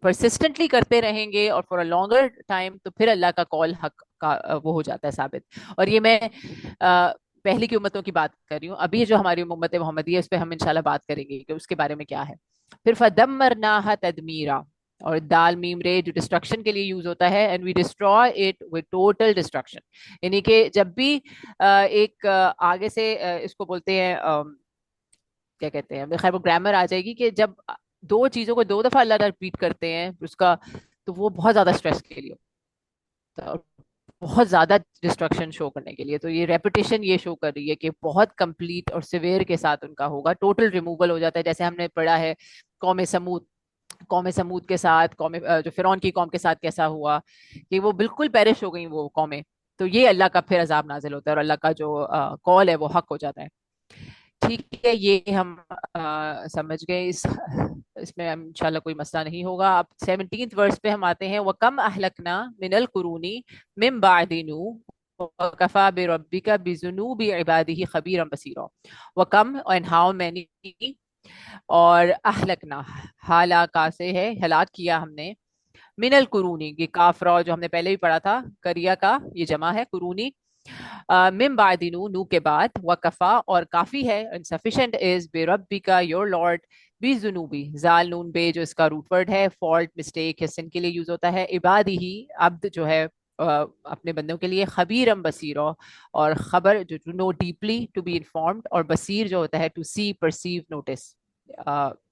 Speaker 1: پرسسٹنٹلی کرتے رہیں گے اور فور اے لانگر ٹائم تو پھر اللہ کا قول حق کا وہ ہو جاتا ہے ثابت. اور یہ میں پہلے کی امتوں کی بات کر رہی ہوں, ابھی جو ہماری امت محمدی ہے اس پہ ہم انشاءاللہ بات کریں گے کہ اس کے بارے میں کیا ہے. پھر فَدَمَّرْنَاهَا تَدْمِيرًا, اور دال میم رے جو ڈسٹرکشن کے لیے یوز ہوتا ہے, and we destroy it with total destruction, یعنی کہ جب بھی ایک آگے سے اس کو بولتے ہیں کیا کہتے ہیں, خیر وہ گرامر آ جائے گی کہ جب دو چیزوں کو دو دفعہ اللہ ریپیٹ کرتے ہیں اس کا, تو وہ بہت زیادہ اسٹریس کے لیے ہوتا ہے, بہت زیادہ ڈسٹرکشن شو کرنے کے لیے. تو یہ ریپیٹیشن یہ شو کر رہی ہے کہ بہت کمپلیٹ اور سیویئر کے ساتھ ان کا ہوگا, ٹوٹل ریموول ہو جاتا ہے. جیسے ہم نے پڑھا ہے قوم سمود کے ساتھ, جو فرعون کی قوم کے ساتھ کیسا ہوا کہ وہ بالکل پیرش ہو گئیں وہ قومیں. تو یہ اللہ کا پھر عذاب نازل ہوتا ہے اور اللہ کا جو قول ہے وہ حق ہو جاتا ہے. ٹھیک ہے, یہ ہم سمجھ گئے اس اس میں انشاءاللہ کوئی مسئلہ نہیں ہوگا. اب 17th ورس پہ ہم آتے ہیں. وَكَمْ أَهْلَكْنَا مِنَ الْقُرُونِ مِنْ بَعْدِ نُوحٍ وَكَفَى بِرَبِّكَ بِذُنُوبِ عِبَادِهِ خَبِيرًا بَصِيرًا. وَكَمْ and how many, اور اہلکنا ہلاکا سے ہے ہلاک کیا ہم نے. من القرونی، یہ کاف را جو ہم نے پہلے بھی پڑھا تھا کریا کا یہ جمع ہے قرونی. من بعد نو، نو کے بعد. وکفا اور کافی ہے insufficient is بربک your lord بذنوبی، زال نون بے جو اس کا روٹ ورڈ ہے فالٹ مسٹیک یا سن کے لیے یوز ہوتا ہے. عبادی ہی عبد جو ہے اپنے بندوں کے لیے. خبیرم بصیرو اور خبر جو to know deeply to be informed, اور بصیر جو ہوتا ہے to see perceive notice,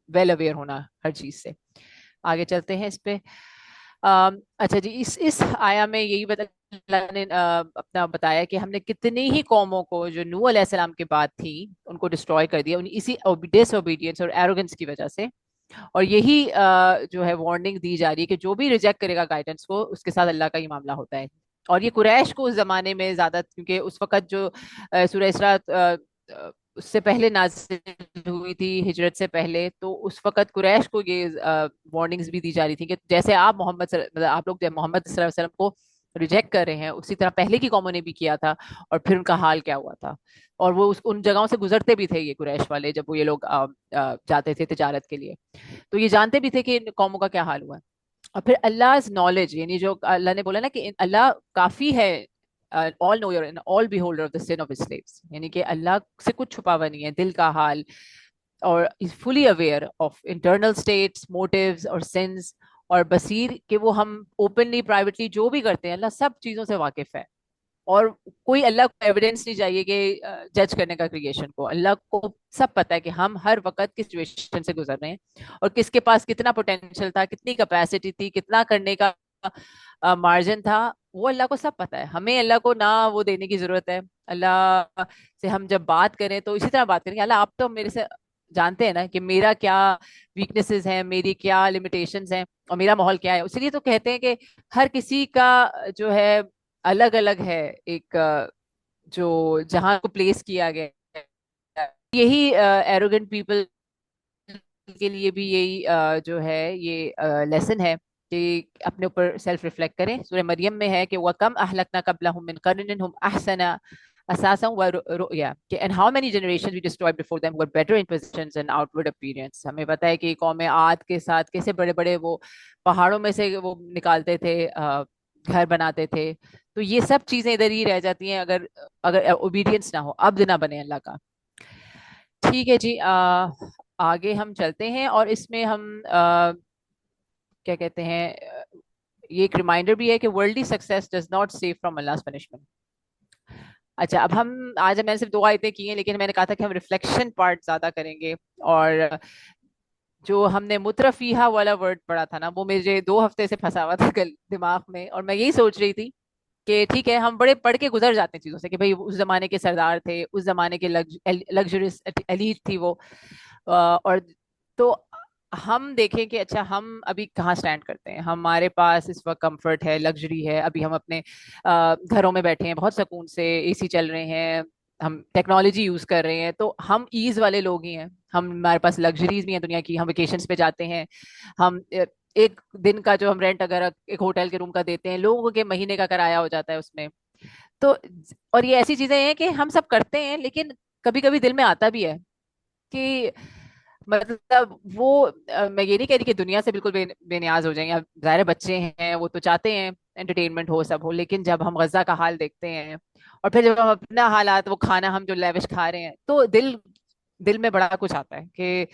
Speaker 1: well aware ہونا ہر چیز سے. آگے چلتے ہیں اس پہ. اچھا جی، اس آیا میں یہی اللہ نے اپنا بتایا کہ ہم نے کتنی ہی قوموں کو جو نوح علیہ السلام کے بعد تھی ان کو ڈسٹروائے کر دیا اسی ڈس اوبیڈینس اور ایروگنس کی وجہ سے. اور یہی جو ہے وارننگ دی جا رہی ہے کہ جو بھی ریجیکٹ کرے گا گائیڈنس کو اس کے ساتھ اللہ کا یہ معاملہ ہوتا ہے. اور یہ قریش کو اس زمانے میں زیادہ، کیونکہ اس وقت جو سورہ اسراء اس سے پہلے نازل ہوئی تھی ہجرت سے پہلے، تو اس وقت قریش کو یہ وارننگز بھی دی جا رہی تھی کہ جیسے آپ آپ لوگ محمد صلی اللہ علیہ وسلم کو ریجیکٹ کر رہے ہیں اسی طرح پہلے کی قوموں نے بھی کیا تھا، اور پھر ان کا حال کیا ہوا تھا. اور وہ ان جگہوں سے گزرتے بھی تھے یہ قریش والے جب وہ یہ لوگ جاتے تھے تجارت کے لیے، تو یہ جانتے بھی تھے کہ ان قوموں کا کیا حال ہوا ہے. اور پھر اللہ نالج، یعنی جو اللہ نے بولا نا کہ اللہ کافی ہے all knower and all beholder of the sin of his slaves، یعنی کہ اللہ سے کچھ چھپا ہوا نہیں ہے دل کا حال، اور is fully aware of internal states, motives اور sins، اور بصیر کہ وہ ہم اوپنلی پرائیویٹلی جو بھی کرتے ہیں اللہ سب چیزوں سے واقف ہے. اور کوئی اللہ کو ایویڈنس نہیں چاہیے کہ جج کرنے کا کریشن کو. اللہ کو سب پتہ ہے کہ ہم ہر وقت کس سچویشن سے گزر رہے ہیں اور کس کے پاس کتنا پوٹینشیل تھا، کتنی کیپیسٹی تھی، کتنا کرنے کا مارجن تھا، وہ اللہ کو سب پتہ ہے. ہمیں اللہ کو نہ وہ دینے کی ضرورت ہے. اللہ سے ہم جب بات کریں تو اسی طرح بات کریں کہ اللہ آپ تو میرے سے جانتے ہیں نا کہ میرا کیا ویکنیسز ہیں، میری کیا لمیٹیشنز ہیں، اور میرا ماحول کیا ہے. اسی لیے تو کہتے ہیں کہ ہر کسی کا جو ہے الگ الگ ہے ایک جو جہاں کو پلیس کیا گیا. یہی ایروگنٹ پیپل کے لیے بھی یہی جو ہے یہ لیسن ہے کہ اپنے اوپر سیلف ریفلیکٹ کریں. سورہ مریم میں ہے کہ وَكَمْ أَهْلَكْنَا قَبْلَهُم مِّن قَرْنٍ هُمْ أَحْسَنَ أَثَاثًا وَرُؤْيًا، کہ and how many generations we destroyed before them were better in positions and outward appearance. ہمیں پتہ ہے کہ قوم عاد کے ساتھ کیسے بڑے بڑے وہ پہاڑوں میں سے وہ نکالتے تھے، گھر بناتے تھے. تو یہ سب چیزیں ادھر ہی رہ جاتی ہیں اگر اوبیڈینس نہ ہو، عبد نہ بنے اللہ کا. ٹھیک ہے جی، آگے ہم چلتے ہیں. اور اس میں ہم کیا کہتے ہیں، یہ ایک ریمائنڈر بھی ہے کہ worldly success does not save from Allah's punishment. اچھا، اب آج میں نے صرف 2 آیتیں کی ہیں، لیکن میں نے کہا تھا کہ ہم ریفلیکشن پارٹ زیادہ کریں گے. اور جو ہم نے مترفیہ والا ورڈ پڑھا تھا نا، وہ مجھے 2 ہفتے سے پھنسا ہوا تھا دماغ میں، اور میں یہی سوچ رہی تھی کہ ٹھیک ہے ہم بڑے پڑھ کے گزر جاتے ہیں چیزوں سے کہ بھئی اس زمانے کے سردار تھے، اس زمانے کے لگژریس ایلیٹ تھی وہ، اور تو ہم دیکھیں کہ اچھا ہم ابھی کہاں سٹینڈ کرتے ہیں. ہمارے پاس اس وقت کمفرٹ ہے، لگژری ہے، ابھی ہم اپنے گھروں میں بیٹھے ہیں بہت سکون سے، اے سی چل رہے ہیں، ہم ٹیکنالوجی یوز کر رہے ہیں، تو ہم ایز والے لوگ ہی ہیں. ہمارے پاس لگژریز بھی ہیں دنیا کی، ہم ویکیشنز پہ جاتے ہیں، ہم ایک دن کا جو ہم رینٹ اگر ایک ہوٹل کے روم کا دیتے ہیں، لوگوں کے مہینے کا کرایہ ہو جاتا ہے اس میں. تو اور یہ ایسی چیزیں ہیں کہ ہم سب کرتے ہیں، لیکن کبھی کبھی دل میں آتا بھی ہے کہ مطلب وہ میں یہ نہیں کہہ رہی کہ دنیا سے بالکل بے نیاز ہو جائیں گے. ظاہر بچے ہیں وہ تو چاہتے ہیں انٹرٹینمنٹ ہو، سب ہو، لیکن جب ہم غزہ کا حال دیکھتے ہیں اور پھر جب ہم اپنا حالات، وہ کھانا ہم جو لیوش کھا رہے ہیں، تو دل میں بڑا کچھ آتا ہے کہ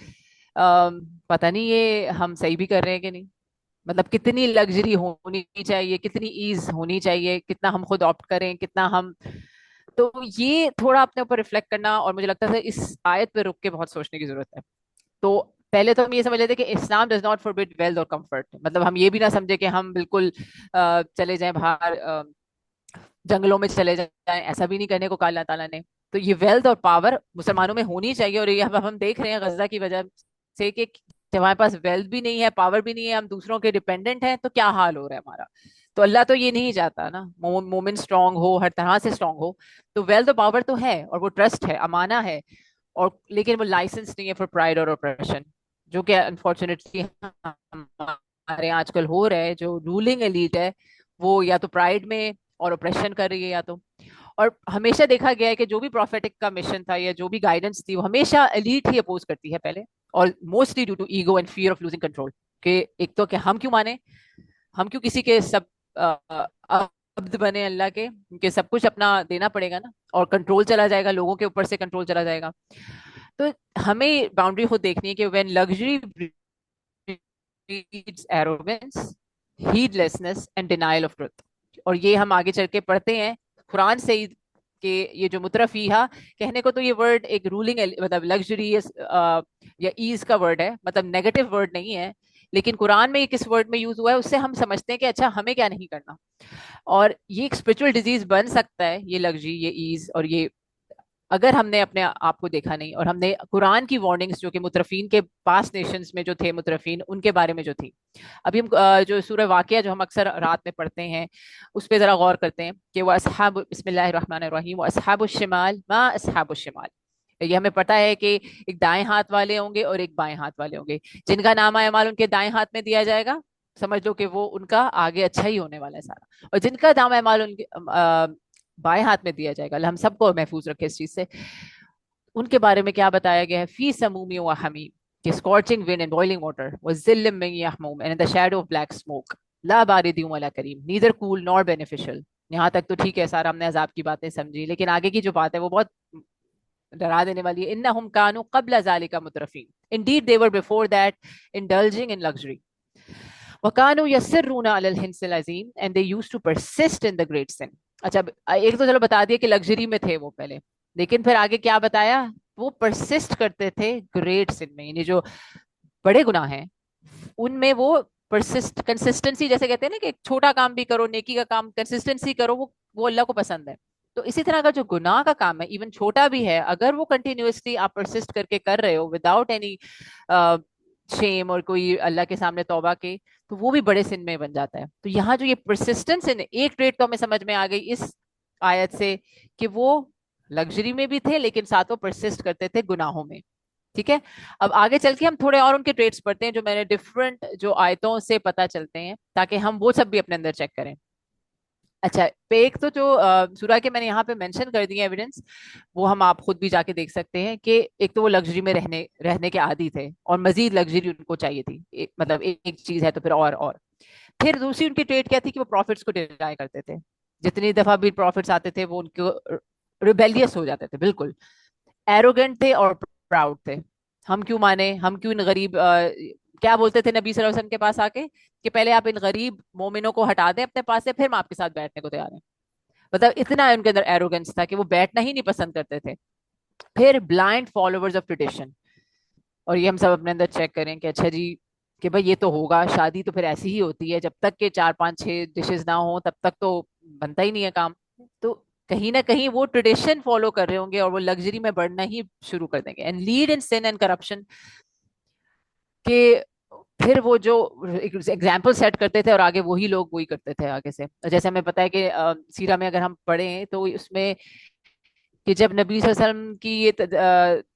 Speaker 1: پتہ نہیں یہ ہم صحیح بھی کر رہے ہیں کہ نہیں. مطلب کتنی لگژری ہونی چاہیے، کتنی ایز ہونی چاہیے، کتنا ہم خود آپٹ کریں، کتنا ہم. تو یہ تھوڑا اپنے اوپر ریفلیکٹ کرنا، اور مجھے لگتا ہے اس آیت پہ رک کے بہت سوچنے کی ضرورت ہے. تو پہلے تو ہم یہ سمجھ لیتے کہ اسلام ڈز ناٹ فوربڈ ویلتھ اور کمفرٹ، مطلب ہم یہ بھی نہ سمجھے کہ ہم بالکل چلے جائیں باہر جنگلوں میں چلے جائیں، ایسا بھی نہیں کرنے کو کہا اللہ تعالیٰ نے. تو یہ ویلتھ اور پاور مسلمانوں میں ہونی چاہیے. اور یہ ہم دیکھ رہے ہیں غزہ کی وجہ سے کہ جب ہمارے پاس ویلتھ بھی نہیں ہے، پاور بھی نہیں ہے، ہم دوسروں کے ڈیپینڈنٹ ہیں، تو کیا حال ہو رہا ہے ہمارا. تو اللہ تو یہ نہیں چاہتا نا مومن اسٹرانگ ہو، ہر طرح سے اسٹرانگ ہو. تو ویلتھ اور پاور تو ہے، اور وہ ٹرسٹ ہے، امانہ ہے، اور لیکن وہ لائسنس نہیں ہے فار پرائڈ اور اوپریشن. جو کہ انفارچونیٹلی ہمارے یہاں آج کل ہو رہا ہے. جو رولنگ ایلیٹ ہے وہ یا تو پرائڈ میں اور اوپریشن کر رہی ہے یا تو. اور ہمیشہ دیکھا گیا ہے کہ جو بھی پروفیٹک کا مشن تھا یا جو بھی گائیڈنس تھی وہ ہمیشہ ایلیٹ ہی اپوز کرتی ہے پہلے, اور mostly due to ego and fear of losing control. کہ ایک تو کہ ہم کیوں مانے, ہم کیوں کسی کے سب عبد بنے اللہ کے, کہ سب کچھ اپنا دینا پڑے گا نا, اور کنٹرول چلا جائے گا, لوگوں کے اوپر سے کنٹرول چلا جائے گا. تو ہمیں باؤنڈری خود دیکھنی ہے کہ when luxury breeds arrogance, heedlessness and denial of truth. اور یہ ہم آگے چل کے پڑھتے ہیں قرآن سے ہی کہ یہ جو مترفیہ کہنے کو تو یہ ورڈ ایک رولنگ مطلب لگژریس یا ایز کا ورڈ ہے, مطلب نیگیٹو ورڈ نہیں ہے, لیکن قرآن میں یہ کس ورڈ میں یوز ہوا ہے اس سے ہم سمجھتے ہیں کہ اچھا ہمیں کیا نہیں کرنا. اور یہ ایک اسپرچل ڈیزیز بن سکتا ہے یہ لگژری, یہ ایز, اور یہ اگر ہم نے اپنے آپ کو دیکھا نہیں, اور ہم نے قرآن کی وارننگز جو کہ مترفین کے پاس نیشنز میں جو تھے مترفین ان کے بارے میں جو تھی. ابھی ہم جو سورہ واقعہ جو ہم اکثر رات میں پڑھتے ہیں اس پہ ذرا غور کرتے ہیں کہ وہ اصحاب, بسم اللہ الرحمن الرحیم, وہ اصحاب الشمال ما اصحاب الشمال. یہ ہمیں پتا ہے کہ ایک دائیں ہاتھ والے ہوں گے اور ایک بائیں ہاتھ والے ہوں گے. جن کا نامہ اعمال ان کے دائیں ہاتھ میں دیا جائے گا سمجھ لو کہ وہ ان کا آگے اچھا ہی ہونے والا ہے سارا, اور جن کا نامہ اعمال ان کے بائیں ہاتھ میں دیا جائے گا, اللہ ہم سب کو محفوظ رکھے اس چیز سے. ان کے بارے میں کیا بتایا گیا ہے, فی سموم و حمیم, کہ scorching wind and boiling water was ظل من یحموم and in the shadow of black smoke لا بارد ولا کریم, neither cool nor beneficial. یہاں تک تو ٹھیک ہے سارا, ہم نے عذاب کی باتیں سمجھی, لیکن آگے کی جو بات ہے وہ بہت ڈرا دینے والی ہے. انہم کانوا قبل ذلک مترفین, indeed they were before that indulging in luxury. وَكَانُوا يَسِرُّونَ عَلَى الْحِنْسِ الْعَظِيمِ and they used to persist in the great sin. اچھا ایک تو چلو بتا دیا کہ لگژری میں تھے وہ پہلے, لیکن پھر آگے کیا بتایا, وہ پرسسٹ کرتے تھے گریٹ سن میں, یعنی جو بڑے گناہ ہیں ان میں وہ پرسسٹ, کنسسٹنسی جیسے کہتے ہیں نا کہ ایک چھوٹا کام بھی کرو, نیکی کا کام کنسسٹنسی کرو, وہ اللہ کو پسند ہے. تو اسی طرح کا جو گناہ کا کام ہے ایون چھوٹا بھی ہے, اگر وہ کنٹینیوسلی آپ پرسسٹ کر کے کر رہے ہو وداؤٹ اینی شیم اور کوئی اللہ کے سامنے توبہ کے, تو وہ بھی بڑے سن میں بن جاتا ہے. تو یہاں جو یہ پرسسٹنس ہے, ایک ٹریٹ تو ہمیں سمجھ میں آ گئی اس آیت سے کہ وہ لگژری میں بھی تھے لیکن ساتھ وہ پرسسٹ کرتے تھے گناہوں میں. ٹھیک ہے, اب آگے چل کے ہم تھوڑے اور ان کے ٹریٹس پڑھتے ہیں جو میں نے ڈفرنٹ جو آیتوں سے پتہ چلتے ہیں, تاکہ ہم وہ سب بھی اپنے اندر چیک کریں. اچھا ایک تو جو سورہ کے میں نے یہاں پہ مینشن کر دی ہے ایویڈنس, وہ ہم آپ خود بھی جا کے دیکھ سکتے ہیں کہ ایک تو وہ لگژری میں رہنے کے عادی تھے, اور مزید لگژری ان کو چاہیے تھی, مطلب ایک چیز ہے تو پھر اور. پھر دوسری ان کی ٹریٹ کیا تھی کہ وہ پروفٹس کو ڈینائی کرتے تھے. جتنی دفعہ بھی پروفٹس آتے تھے وہ ان کو ریبیلیس ہو جاتے تھے, بالکل ایروگنٹ تھے اور پراؤڈ تھے. ہم کیوں مانے, ہم کیوں ان غریب, کیا بولتے تھے نبی صلی اللہ علیہ وسلم کے پاس آ کے کہ پہلے آپ ان غریب مومنوں کو ہٹا دیں اپنے پاس سے, پھر ہم آپ کے ساتھ بیٹھنے کو تیار ہیں. مطلب اتنا ان کے اندر ایروگنس تھا کہ وہ بیٹھنا ہی نہیں پسند کرتے تھے. پھر بلائنڈ فالوورز آف ٹریڈیشن, اور یہ ہم سب اپنے اندر چیک کریں کہ اچھا جی کہ بھائی یہ تو ہوگا, شادی تو پھر ایسی ہی ہوتی ہے, جب تک کہ 4 5 6 ڈشز نہ ہوں تب تک تو بنتا ہی نہیں ہے کام. تو کہیں نہ کہیں وہ ٹریڈیشن فالو کر رہے ہوں گے اور وہ لگژری میں بڑھنا ہی شروع کر دیں گے. And lead in sin and corruption, کہ پھر وہ جو ایگزامپل سیٹ کرتے تھے اور آگے وہی لوگ وہی کرتے تھے آگے سے. جیسے ہمیں پتا ہے کہ سیرہ میں اگر ہم پڑھیں تو اس میں کہ جب نبی صلی اللہ علیہ وسلم کی یہ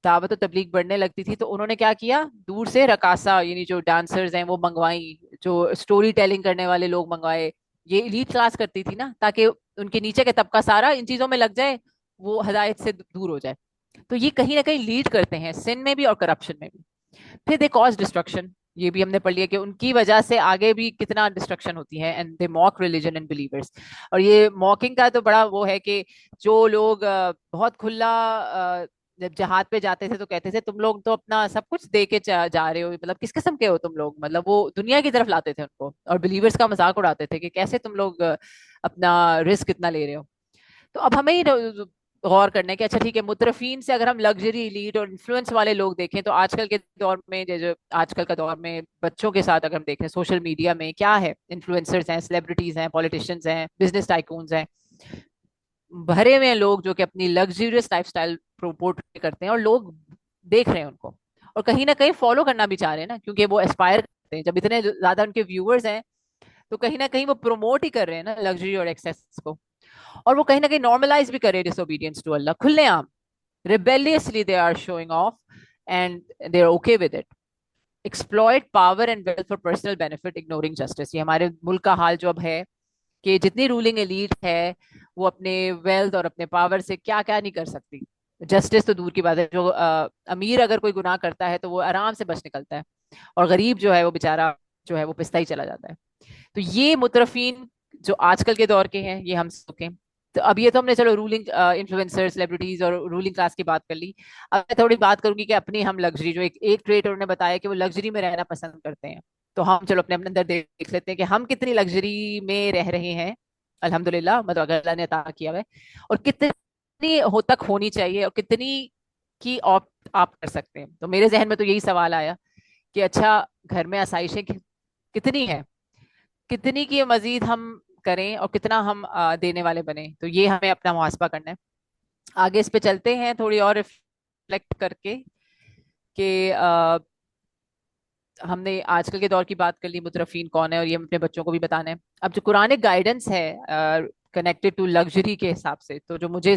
Speaker 1: دعوت و تبلیغ بڑھنے لگتی تھی تو انہوں نے کیا کیا, دور سے رقاصہ یعنی جو ڈانسرز ہیں وہ منگوائیں, جو اسٹوری ٹیلنگ کرنے والے لوگ منگوائے. یہ ایلیٹ کلاس کرتی تھی نا, تاکہ ان کے نیچے کا طبقہ سارا ان چیزوں میں لگ جائے, وہ ہدایت سے دور ہو جائے. تو یہ کہیں نہ کہیں لیڈ کرتے ہیں سن میں بھی اور کرپشن میں بھی. پھر دے کاز ڈسٹرکشن, یہ بھی ہم نے پڑھ لیا کہ ان کی وجہ سے آگے بھی کتنا ڈسٹرکشن ہوتی ہے. And they موک religion and believers, اور یہ موکنگ کا تو بڑا وہ ہے کہ جو لوگ بہت کھلا جب جہاد پہ جاتے تھے تو کہتے تھے تم لوگ تو اپنا سب کچھ دے کے جا رہے ہو, مطلب کس قسم کے ہو تم لوگ, مطلب وہ دنیا کی طرف لاتے تھے ان کو, اور بلیورس کا مذاق اڑاتے تھے کہ کیسے تم لوگ اپنا رسک اتنا لے رہے ہو. تو اب ہمیں غور کرنا ہے کہ اچھا ٹھیک ہے, مترفین سے اگر ہم لگژری لیڈ اور انفلوئنس والے لوگ دیکھیں تو آج کل کے دور میں جو آج کل کا دور میں بچوں کے ساتھ اگر ہم دیکھیں سوشل میڈیا میں کیا ہے, انفلوئنسرز ہیں, سیلیبریٹیز ہیں, پولیٹیشینز ہیں, بزنس ٹائکونز ہیں, بھرے ہوئے لوگ جو کہ اپنی لگژریس لائف سٹائل پروموٹ کرتے ہیں, اور لوگ دیکھ رہے ہیں ان کو اور کہیں نہ کہیں فالو کرنا بھی چاہ رہے ہیں نا, کیونکہ وہ اسپائر کرتے ہیں. جب اتنے زیادہ ان کے ویورز ہیں تو کہیں نہ کہیں وہ پروموٹ ہی کر رہے ہیں نا لگژری اور ایکسیس کو, اور وہ کہیں نہ کہیں نارملائز بھی کرے ڈس اوبیڈینس ٹو اللہ کھلے عام. Rebelliously they are showing off and they are okay with it. exploit power and wealth for personal benefit, ignoring justice. یہ ہمارے ملک کا حال جو اب ہے کہ جتنی رولنگ ایلیٹ ہے وہ اپنے ویلتھ اور اپنے پاور سے کیا کیا نہیں کر سکتی. جسٹس تو دور کی بات ہے، جو امیر اگر کوئی گناہ کرتا ہے تو وہ آرام سے بچ نکلتا ہے، اور غریب جو ہے وہ بیچارہ جو ہے وہ پستا ہی چلا جاتا ہے. تو یہ مترفین جو آج کل کے دور کے ہیں یہ ہم سب کے. تو اب یہ تو ہم نے چلو رولنگ انفلوئنسر سیلیبریٹیز اور رولنگ کلاس کی بات کر لی. اب میں تھوڑی بات کروں گی کہ اپنی ہم لگژری جو ایک ٹریٹ انہوں نے بتایا کہ وہ لگژری میں رہنا پسند کرتے ہیں. تو ہم چلو اپنے اندر دیکھ لیتے ہیں کہ ہم کتنی لگژری میں رہ رہے ہیں الحمد للہ، مطلب اگر اللہ نے عطا کیا ہے، اور کتنی تک ہونی چاہیے اور کتنی کی آپ کر سکتے ہیں. تو میرے ذہن میں تو یہی سوال آیا کہ اچھا گھر میں آسائشیں کتنی ہیں، کتنی کی مزید ہم کریں اور کتنا ہم دینے والے بنے. تو یہ ہمیں اپنا محاسبہ کرنا ہے. آگے اس پہ چلتے ہیں تھوڑی اور ریفلیکٹ کر کے کہ ہم نے آج کل کے دور کی بات کر لی، مترفین کون ہے، اور یہ اپنے بچوں کو بھی بتانا ہے. اب جو قرآن گائیڈنس ہے کنیکٹڈ ٹو لگژری کے حساب سے، تو جو مجھے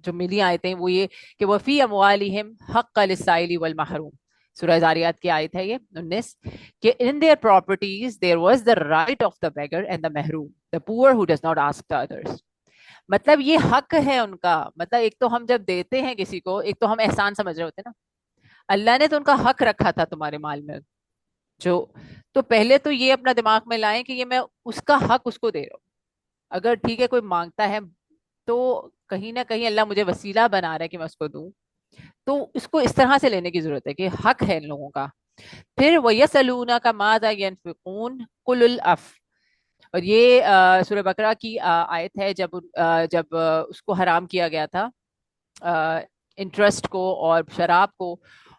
Speaker 1: جو ملی آیتیں وہ یہ کہ وفی اموالہم حق للسائل والمحروم، سورہ زاریات کی آیت ہے یہ 19، کہ in their properties there was the right of the beggar and the mahroom, the poor who does not ask the others. مطلب یہ حق ہے ان کا. مطلب ایک تو ہم جب دیتے ہیں کسی کو، ایک تو ہم احسان سمجھ رہے ہوتے ہیں نا، اللہ نے تو ان کا حق رکھا تھا تمہارے مال میں جو. تو پہلے تو یہ اپنا دماغ میں لائیں کہ یہ میں اس کا حق اس کو دے رہا ہوں. اگر ٹھیک ہے کوئی مانگتا ہے تو کہیں نہ کہیں اللہ مجھے وسیلہ بنا رہا ہے کہ میں اس کو دوں، تو اس کو اس طرح سے لینے کی ضرورت ہے کہ حق ہے ان لوگوں کا. پھر وَيَسْأَلُونَكَ مَاذَا يَنْفِقُونَ قُلِ الْعَفْوَ، اور یہ سورہ بقرہ کی آیت ہے جب اس کو حرام کیا گیا تھا انٹرسٹ کو اور شراب کو.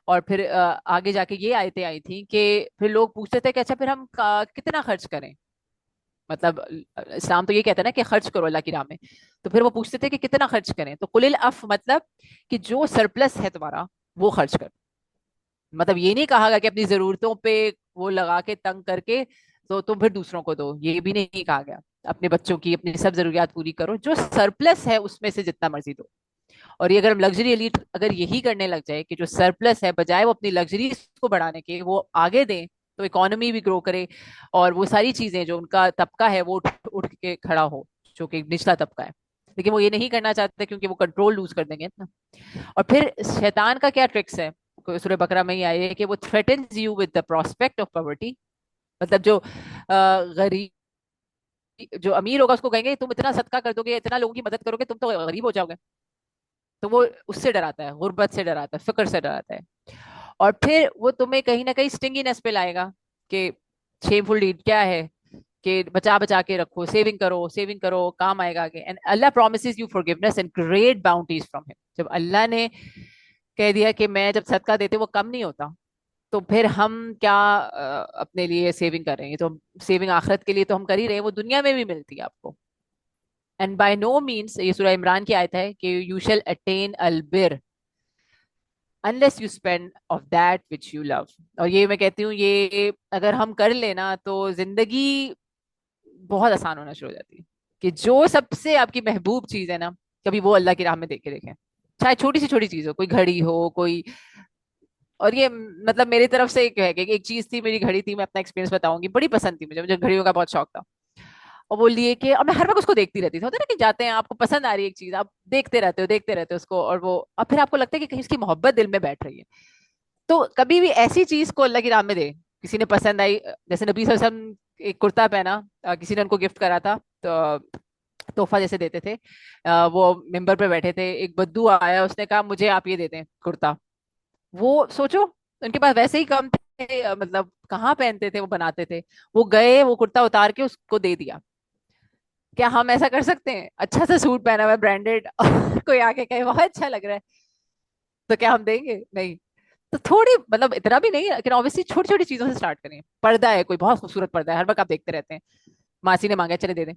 Speaker 1: اور پھر آگے جا کے یہ آیتیں آئی تھیں کہ پھر لوگ پوچھتے تھے کہ اچھا پھر ہم کتنا خرچ کریں. مطلب اسلام تو یہ کہتا ہے نا کہ خرچ کرو اللہ کی راہ میں. تو پھر وہ پوچھتے تھے کہ کتنا خرچ کریں. تو قل العفو مطلب کہ جو سرپلس ہے تمہارا وہ خرچ کر. مطلب یہ نہیں کہا گیا کہ اپنی ضرورتوں پہ وہ لگا کے تنگ کر کے تو تم پھر دوسروں کو دو، یہ بھی نہیں کہا گیا. اپنے بچوں کی اپنی سب ضروریات پوری کرو، جو سرپلس ہے اس میں سے جتنا مرضی دو. اور یہ اگر ہم لگژری ایلیٹ اگر یہی کرنے لگ جائے کہ جو سرپلس ہے بجائے وہ اپنی لگژری کو بڑھانے کے وہ آگے دیں، تو اکانومی بھی گرو کرے اور وہ ساری چیزیں جو ان کا طبقہ ہے وہ اٹھ کے کھڑا ہو، جو کہ نچلا طبقہ ہے. لیکن وہ یہ نہیں کرنا چاہتے کیونکہ وہ کنٹرول لوز کر دیں گے نا. اور پھر شیطان کا کیا ٹرکس ہے، سورہ بقرہ میں ہی آئی ہے کہ وہ threatens you with the prospect of poverty. مطلب جو غریب جو امیر ہوگا اس کو کہیں گے تم اتنا صدقہ کر دو گے، اتنا لوگوں کی مدد کرو گے، تم تو غریب ہو جاؤ گے. تو وہ اس سے ڈراتا ہے، غربت سے ڈراتا ہے، فقر سے ڈراتا ہے. اور پھر وہ تمہیں کہیں نہ کہیں سٹنگینس پہ لائے گا کہ شیم فل ڈیڈ کیا ہے کہ بچا بچا کے رکھو، سیونگ کرو کام آئے گا آگے. And Allah promises you forgiveness and great bounties from him. جب اللہ نے کہہ دیا کہ میں جب صدقہ دیتے وہ کم نہیں ہوتا، تو پھر ہم کیا اپنے لیے سیونگ کر رہے ہیں. تو سیونگ آخرت کے لیے تو ہم کر ہی رہے ہیں، وہ دنیا میں بھی ملتی ہے آپ کو. اینڈ بائی نو مینس، یہ سورہ عمران کی آیت ہے کہ یو شیل اٹین البر unless you spend of that which you love. اور یہ میں کہتی ہوں یہ اگر ہم کر لینا تو زندگی بہت آسان ہونا شروع ہو جاتی ہے. کہ جو سب سے آپ کی محبوب چیز ہے نا، کبھی وہ اللہ کی راہ میں دیکھیں، چاہے چھوٹی سی چھوٹی چیز ہو، کوئی گھڑی ہو کوئی. اور یہ مطلب میری طرف سے ایک چیز تھی، میری گھڑی تھی، میں اپنا ایکسپیرینس بتاؤں گی، بڑی پسند تھی مجھے گھڑیوں کا بہت شوق تھا. اور وہ لیے کہ اور میں ہر وقت اس کو دیکھتی رہتی تھی. ہوتا ہے نا کہ جاتے ہیں آپ کو پسند آ رہی ہے ایک چیز، آپ دیکھتے رہتے اس کو، اور وہ اب پھر آپ کو لگتا ہے کہ کہیں اس کی محبت دل میں بیٹھ رہی ہے. تو کبھی بھی ایسی چیز کو اللہ کی راہ میں دے. کسی نے پسند آئی، جیسے نبی صلی اللہ علیہ وسلم ایک کرتا پہنا، کسی نے ان کو گفٹ کرا تھا، تو تحفہ جیسے دیتے تھے، وہ ممبر پہ بیٹھے تھے، ایک بدو آیا، اس نے کہا مجھے آپ یہ دے دیں کرتا. وہ سوچو ان کے پاس ویسے ہی کم تھے، مطلب کہاں پہنتے تھے، وہ بناتے تھے، وہ گئے وہ کرتا اتار کے اس کو دے دیا. کیا ہم ایسا کر سکتے ہیں؟ اچھا سا سوٹ پہنا ہوا ہے برانڈیڈ، کوئی آ کے کہے بہت اچھا لگ رہا ہے، تو کیا ہم دیں گے؟ نہیں. تو تھوڑی مطلب اتنا بھی نہیں، لیکن obviously چھوٹی چھوٹی چیزوں سے اسٹارٹ کریں. پردہ ہے، کوئی بہت خوبصورت پردہ ہے، ہر وقت آپ دیکھتے رہتے ہیں، ماسی نے مانگا چلے دے دیں.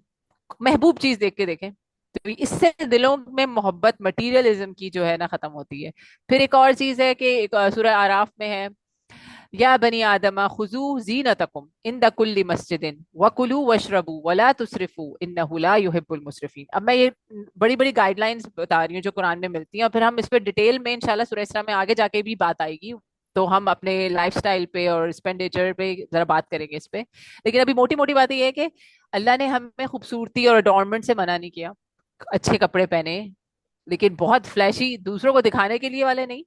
Speaker 1: محبوب چیز دیکھ کے دیکھیں، تو اس سے دلوں میں محبت مٹیریلزم کی جو ہے نا ختم ہوتی ہے. پھر ایک اور چیز ہے کہ سورہ آراف میں ہے یا بنی آدم خذوا زینتکم عند کل مسجد وکلوا واشربوا ولا تسرفوا انہ لا یحب المسرفین. اب میں یہ بڑی بڑی گائیڈ لائنز بتا رہی ہوں جو قرآن میں ملتی ہیں، اور پھر ہم اس پہ ڈیٹیل میں انشاءاللہ سورہ اسراء میں آگے جا کے بھی بات آئے گی تو ہم اپنے لائف سٹائل پہ اور اسپینڈیچر پہ ذرا بات کریں گے اس پہ. لیکن ابھی موٹی موٹی بات یہ ہے کہ اللہ نے ہمیں خوبصورتی اور اڈورنمنٹ سے منع نہیں کیا. اچھے کپڑے پہنے لیکن بہت فلیشی دوسروں کو دکھانے کے لیے والے نہیں.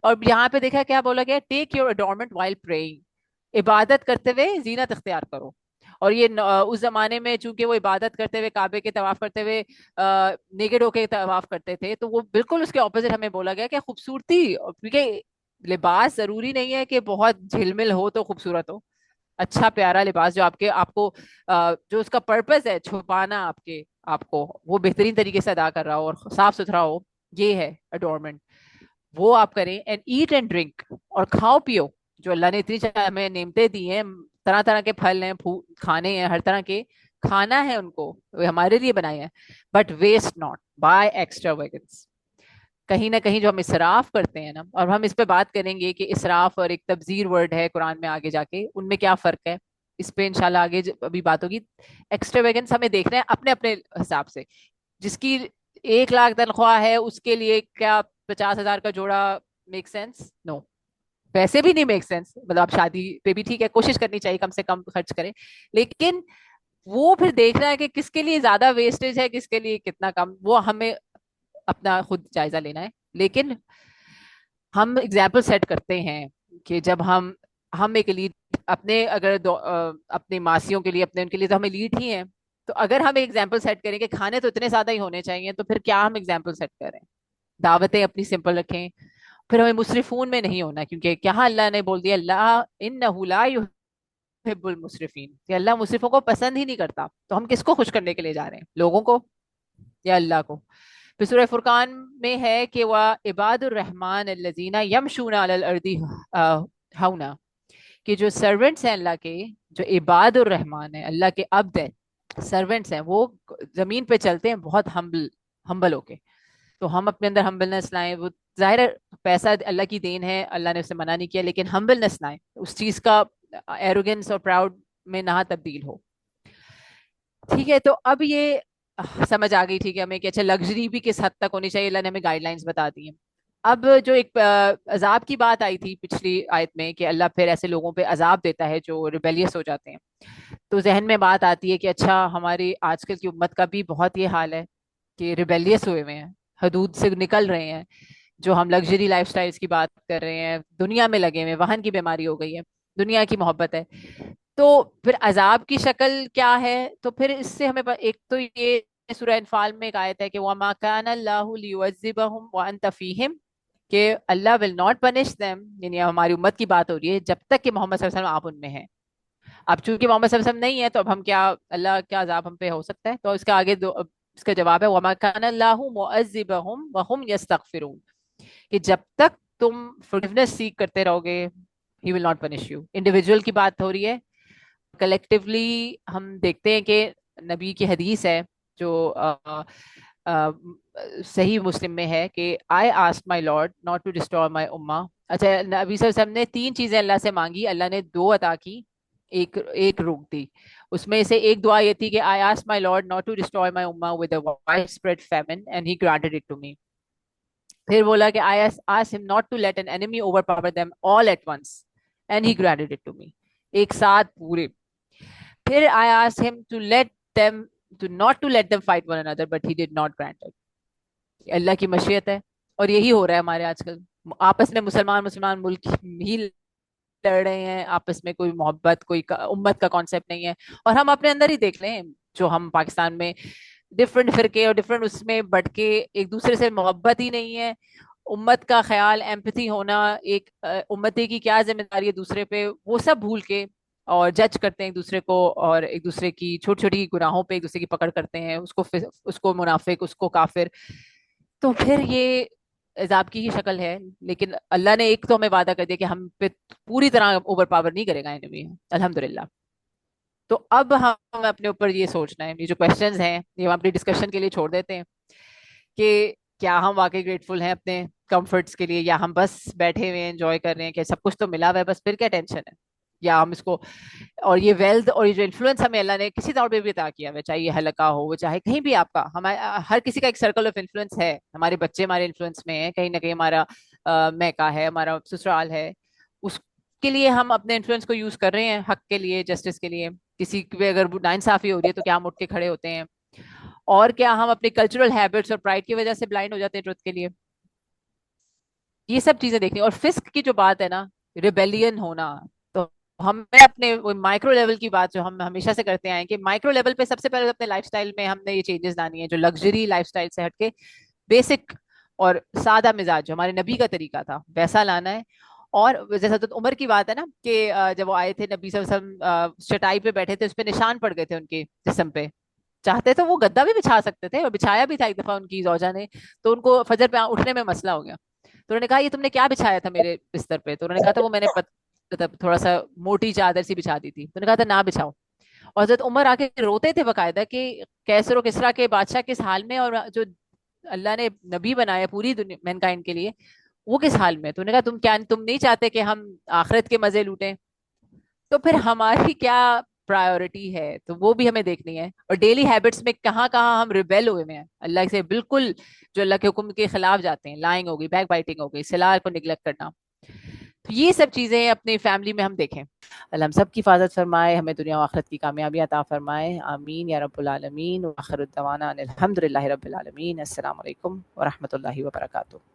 Speaker 1: اور یہاں پہ دیکھا کیا بولا گیا, ٹیک یور اڈورنمنٹ وائل پریئنگ, عبادت کرتے ہوئے زینت اختیار کرو. اور یہ اس زمانے میں چونکہ وہ عبادت کرتے ہوئے کعبے کے طواف کرتے ہوئے نیکڈ ہو کے طواف کرتے تھے, تو وہ بالکل اس کے اپوزٹ ہمیں بولا گیا کہ خوبصورتی, کیونکہ لباس ضروری نہیں ہے کہ بہت جھلمل ہو تو خوبصورت ہو. اچھا پیارا لباس جو آپ کو جو اس کا پرپز ہے چھپانا آپ کو وہ بہترین طریقے سے ادا کر رہا ہو اور صاف ستھرا ہو, یہ ہے اڈورمنٹ. وہ آپ کریں. اینڈ ایٹ اینڈ ڈرنک, اور کھاؤ پیو. جو اللہ نے اتنی ہمیں نعمتیں دی ہیں, طرح طرح کے پھل ہیں, کھانے ہیں, ہر طرح کے کھانا ہے ان کو, وہ ہمارے لیے بنائے ہیں. But waste not by extravagance. کہیں نہ کہیں جو ہم اسراف کرتے ہیں نا, اور ہم اس پہ بات کریں گے کہ اسراف اور ایک تبذیر ورڈ ہے قرآن میں آگے جا کے, ان میں کیا فرق ہے, اس پہ انشاءاللہ آگے ابھی بات ہوگی. ایکسٹرا ویگنس ہمیں دیکھنا ہے اپنے اپنے حساب سے. جس کی 1 لاکھ تنخواہ ہے اس کے لیے کیا 50,000 کا جوڑا میک سینس؟ نو, ویسے بھی نہیں میک سینس. مطلب آپ شادی پہ بھی ٹھیک ہے, کوشش کرنی چاہیے کم سے کم خرچ کریں, لیکن وہ پھر دیکھنا ہے کہ کس کے لیے زیادہ ویسٹیج ہے, کس کے لیے کتنا کم, وہ ہمیں اپنا خود جائزہ لینا ہے. لیکن ہم اگزامپل سیٹ کرتے ہیں کہ جب ہم ایک لیڈ اپنے اگر اپنی ماسیوں کے لیے, اپنے ان کے لیے تو ہم لیڈ ہی ہیں. تو اگر ہم ایگزامپل سیٹ کریں کہ کھانے تو اتنے زیادہ ہی ہونے چاہیے, تو پھر کیا ہم ایگزامپل سیٹ کریں؟ دعوتیں اپنی سمپل رکھیں. پھر ہمیں مسرفون میں نہیں ہونا, کیونکہ کیا اللہ نے بول دیا اللہ انہ لا یحب المسرفین, کہ اللہ مسرفوں کو پسند ہی نہیں کرتا. تو ہم کس کو خوش کرنے کے لیے جا رہے ہیں, لوگوں کو یا اللہ کو؟ پھر سورہ فرقان میں ہے کہ وہ عباد الرحمن الذین یمشون علی الارض ہونا, کہ جو سرونٹس ہیں اللہ کے, جو عباد الرحمن ہیں, اللہ کے عبد ہیں, سرونٹس ہیں, وہ زمین پہ چلتے ہیں بہت ہمبل ہو کے. تو ہم اپنے اندر ہمبلنس لائیں. وہ ظاہر ہے پیسہ اللہ کی دین ہے, اللہ نے اسے منع نہیں کیا, لیکن ہمبلنس لائیں, اس چیز کا ایروگنس اور پراؤڈ میں نہ تبدیل ہو. ٹھیک ہے, تو اب یہ سمجھ آ گئی ٹھیک ہے ہمیں کہ اچھا لگژری بھی کس حد تک ہونی چاہیے, اللہ نے ہمیں گائیڈ لائنس بتا دی ہیں. اب جو ایک عذاب کی بات آئی تھی پچھلی آیت میں کہ اللہ پھر ایسے لوگوں پہ عذاب دیتا ہے جو ریبیلیس ہو جاتے ہیں, تو ذہن میں بات آتی ہے کہ اچھا ہماری آج کل کی امت کا بھی بہت یہ حال ہے کہ ریبیلیس ہوئے ہوئے ہیں, حدود سے نکل رہے ہیں. جو ہم لگژری لائف سٹائلز کی بات کر رہے ہیں, دنیا میں لگے ہوئے, وہن کی بیماری ہو گئی ہے, دنیا کی محبت ہے. تو پھر عذاب کی شکل کیا ہے؟ تو پھر اس سے ہمیں ایک تو یہ سورہ انفال میں ایک آیت ہے کہ وَمَا كَانَ اللَّهُ لِيُعَذِّبَهُمْ وَأَنْتَ فِيهِمْ, کہ اللہ will not punish them, یعنی ہماری امت کی بات ہو رہی ہے, جب تک کہ محمد صلی اللہ علیہ وسلم آپ ان میں ہیں. اب چونکہ محمد صلی اللہ علیہ وسلم نہیں ہے تو اب ہم کیا, اللہ کیا عذاب ہم پہ ہو سکتا ہے؟ تو اس کا آگے اس کا جواب ہے وَمَا كَانَ اللَّهُ مُعَذِّبَهُمْ وَهُمْ يَسْتَغْفِرُونَ, کہ جب تک تم forgiveness سیکھ کرتے رہو گے he will not punish you. Individual کی بات ہو رہی ہے. کلیکٹیولی ہم دیکھتے ہیں کہ نبی کی حدیث ہے جو صحیح مسلم میں ہے کہ I asked my Lord not to destroy my ummah. اچھا نبی صلی اللہ علیہ وسلم نے 3 چیزیں اللہ سے مانگی, اللہ نے 2 عطا کی, ایک روک دی. اس میں سے ایک دعا یہ تھی کہ I asked my Lord not to destroy my ummah with a widespread famine and he granted it to me. پھر بولا کہ I asked him not to let an enemy overpower them all at once and he granted it to me. ایک ساتھ پورے. پھر I asked him not to let them fight one another but he did not grant it. اللہ کی مشیت ہے, اور یہی ہو رہا ہے ہمارے آج کل. آپس میں مسلمان ملک ہی لڑ رہے ہیں, آپس میں کوئی محبت, کوئی امت کا کانسیپٹ نہیں ہے. اور ہم اپنے اندر ہی دیکھ لیں, جو ہم پاکستان میں ڈفرینٹ فرقے اور ڈفرینٹ اس میں بٹ کے ایک دوسرے سے محبت ہی نہیں ہے. امت کا خیال, ایمپتھی ہونا, ایک امتی کی کیا ذمہ داری ہے دوسرے پہ, وہ سب بھول کے اور جج کرتے ہیں ایک دوسرے کو, اور ایک دوسرے کی چھوٹی چھوٹی گناہوں پہ ایک دوسرے کی پکڑ کرتے ہیں, اس کو منافق, اس کو کافر. تو پھر یہ عذاب کی ہی شکل ہے. لیکن اللہ نے ایک تو ہمیں وعدہ کر دیا کہ ہم پہ پوری طرح اوور پاور نہیں کرے گا انمی, الحمدللہ. تو اب ہم اپنے اوپر یہ سوچنا ہے, یہ جو کوشچنز ہیں یہ ہم اپنی ڈسکشن کے لیے چھوڑ دیتے ہیں کہ کیا ہم واقعی گریٹفل ہیں اپنے کمفرٹس کے لیے, یا ہم بس بیٹھے ہوئے انجوائے کر رہے ہیں کہ سب کچھ تو ملا ہوا ہے, بس پھر کیا ٹینشن ہے. یا ہم اس کو, اور یہ ویلتھ اور یہ جو انفلوئنس ہمیں اللہ نے کسی طور پہ بھی عطا کیا ہے, چاہے یہ حلقہ ہو, چاہے کہیں بھی آپ کا, ہر کسی کا ایک سرکل آف انفلوئنس ہے. ہمارے بچے ہمارے انفلوئنس میں ہیں, کہیں نہ کہیں ہمارا میکا ہے, ہمارا سسرال ہے, کے لیے ہم اپنے انفلوئنس کو یوز کر رہے ہیں حق کے لیے, جسٹس کے لیے. کسی پہ اگر ناانصافی ہو رہی ہے تو کیا ہم اٹھ کے کھڑے ہوتے ہیں, اور کیا ہم اپنے کلچرل ہیبٹس اور پرائڈ کی وجہ سے بلائنڈ ہو جاتے ہیں ٹروتھ کے لیے. یہ سب چیزیں دیکھنی. اور فسق کی جو بات ہے نا, ریبیلین ہونا, تو ہمیں اپنے مائکرو لیول کی بات جو ہم ہمیشہ سے کرتے آئے کہ مائکرو لیول پہ سب سے پہلے اپنے لائف سٹائل میں ہم نے یہ چینجز لانی ہے, جو لگژری لائف سٹائل سے ہٹ کے بیسک اور سادہ مزاج جو ہمارے نبی کا طریقہ تھا ویسا لانا ہے. اور جیسا حضرت عمر کی بات ہے نا کہ جب وہ آئے تھے نبی صلی اللہ علیہ وسلم چٹائی پہ بیٹھے تھے, اس پہ نشان پڑ گئے تھے ان کے جسم پہ, چاہتے تو وہ گدا بھی بچھا سکتے تھے, اور بچھایا بھی تھا ایک دفعہ ان کی زوجہ نے, تو ان کو فجر پہ اٹھنے میں مسئلہ ہو گیا. تو انہوں نے کہا یہ تم نے کیا بچھایا تھا میرے بستر پہ؟ تو انہوں نے کہا تھا وہ میں نے مطلب تھوڑا سا موٹی چادر سی بچھا دی تھی. تو انہوں نے کہا تھا نہ بچھاؤ. اور حضرت عمر آ کے روتے تھے باقاعدہ کہ کیسر و کسرا کے بادشاہ کس حال میں, اور جو اللہ نے نبی بنایا پوری دنیا مینکائنڈ کے لیے وہ کس حال میں. تو انہوں نے کہا تم نہیں چاہتے کہ ہم آخرت کے مزے لوٹیں, تو پھر ہماری کیا پرائیورٹی ہے, تو وہ بھی ہمیں دیکھنی ہے. اور ڈیلی ہیبٹس میں کہاں کہاں ہم ریبیل ہوئے ہیں اللہ سے, بالکل جو اللہ کے حکم کے خلاف جاتے ہیں, لائنگ ہو گئی, بیک بائٹنگ ہو گئی, صلاح کو نگلیکٹ کرنا. تو یہ سب چیزیں اپنی فیملی میں ہم دیکھیں. اللہ ہم سب کی حفاظت فرمائے, ہمیں دنیا و آخرت کی کامیابی عطا فرمائے, آمین یا رب العالمین. وآخر دعوانا ان الحمد للہ رب العالمین. السلام علیکم ورحمۃ اللہ وبرکاتہ.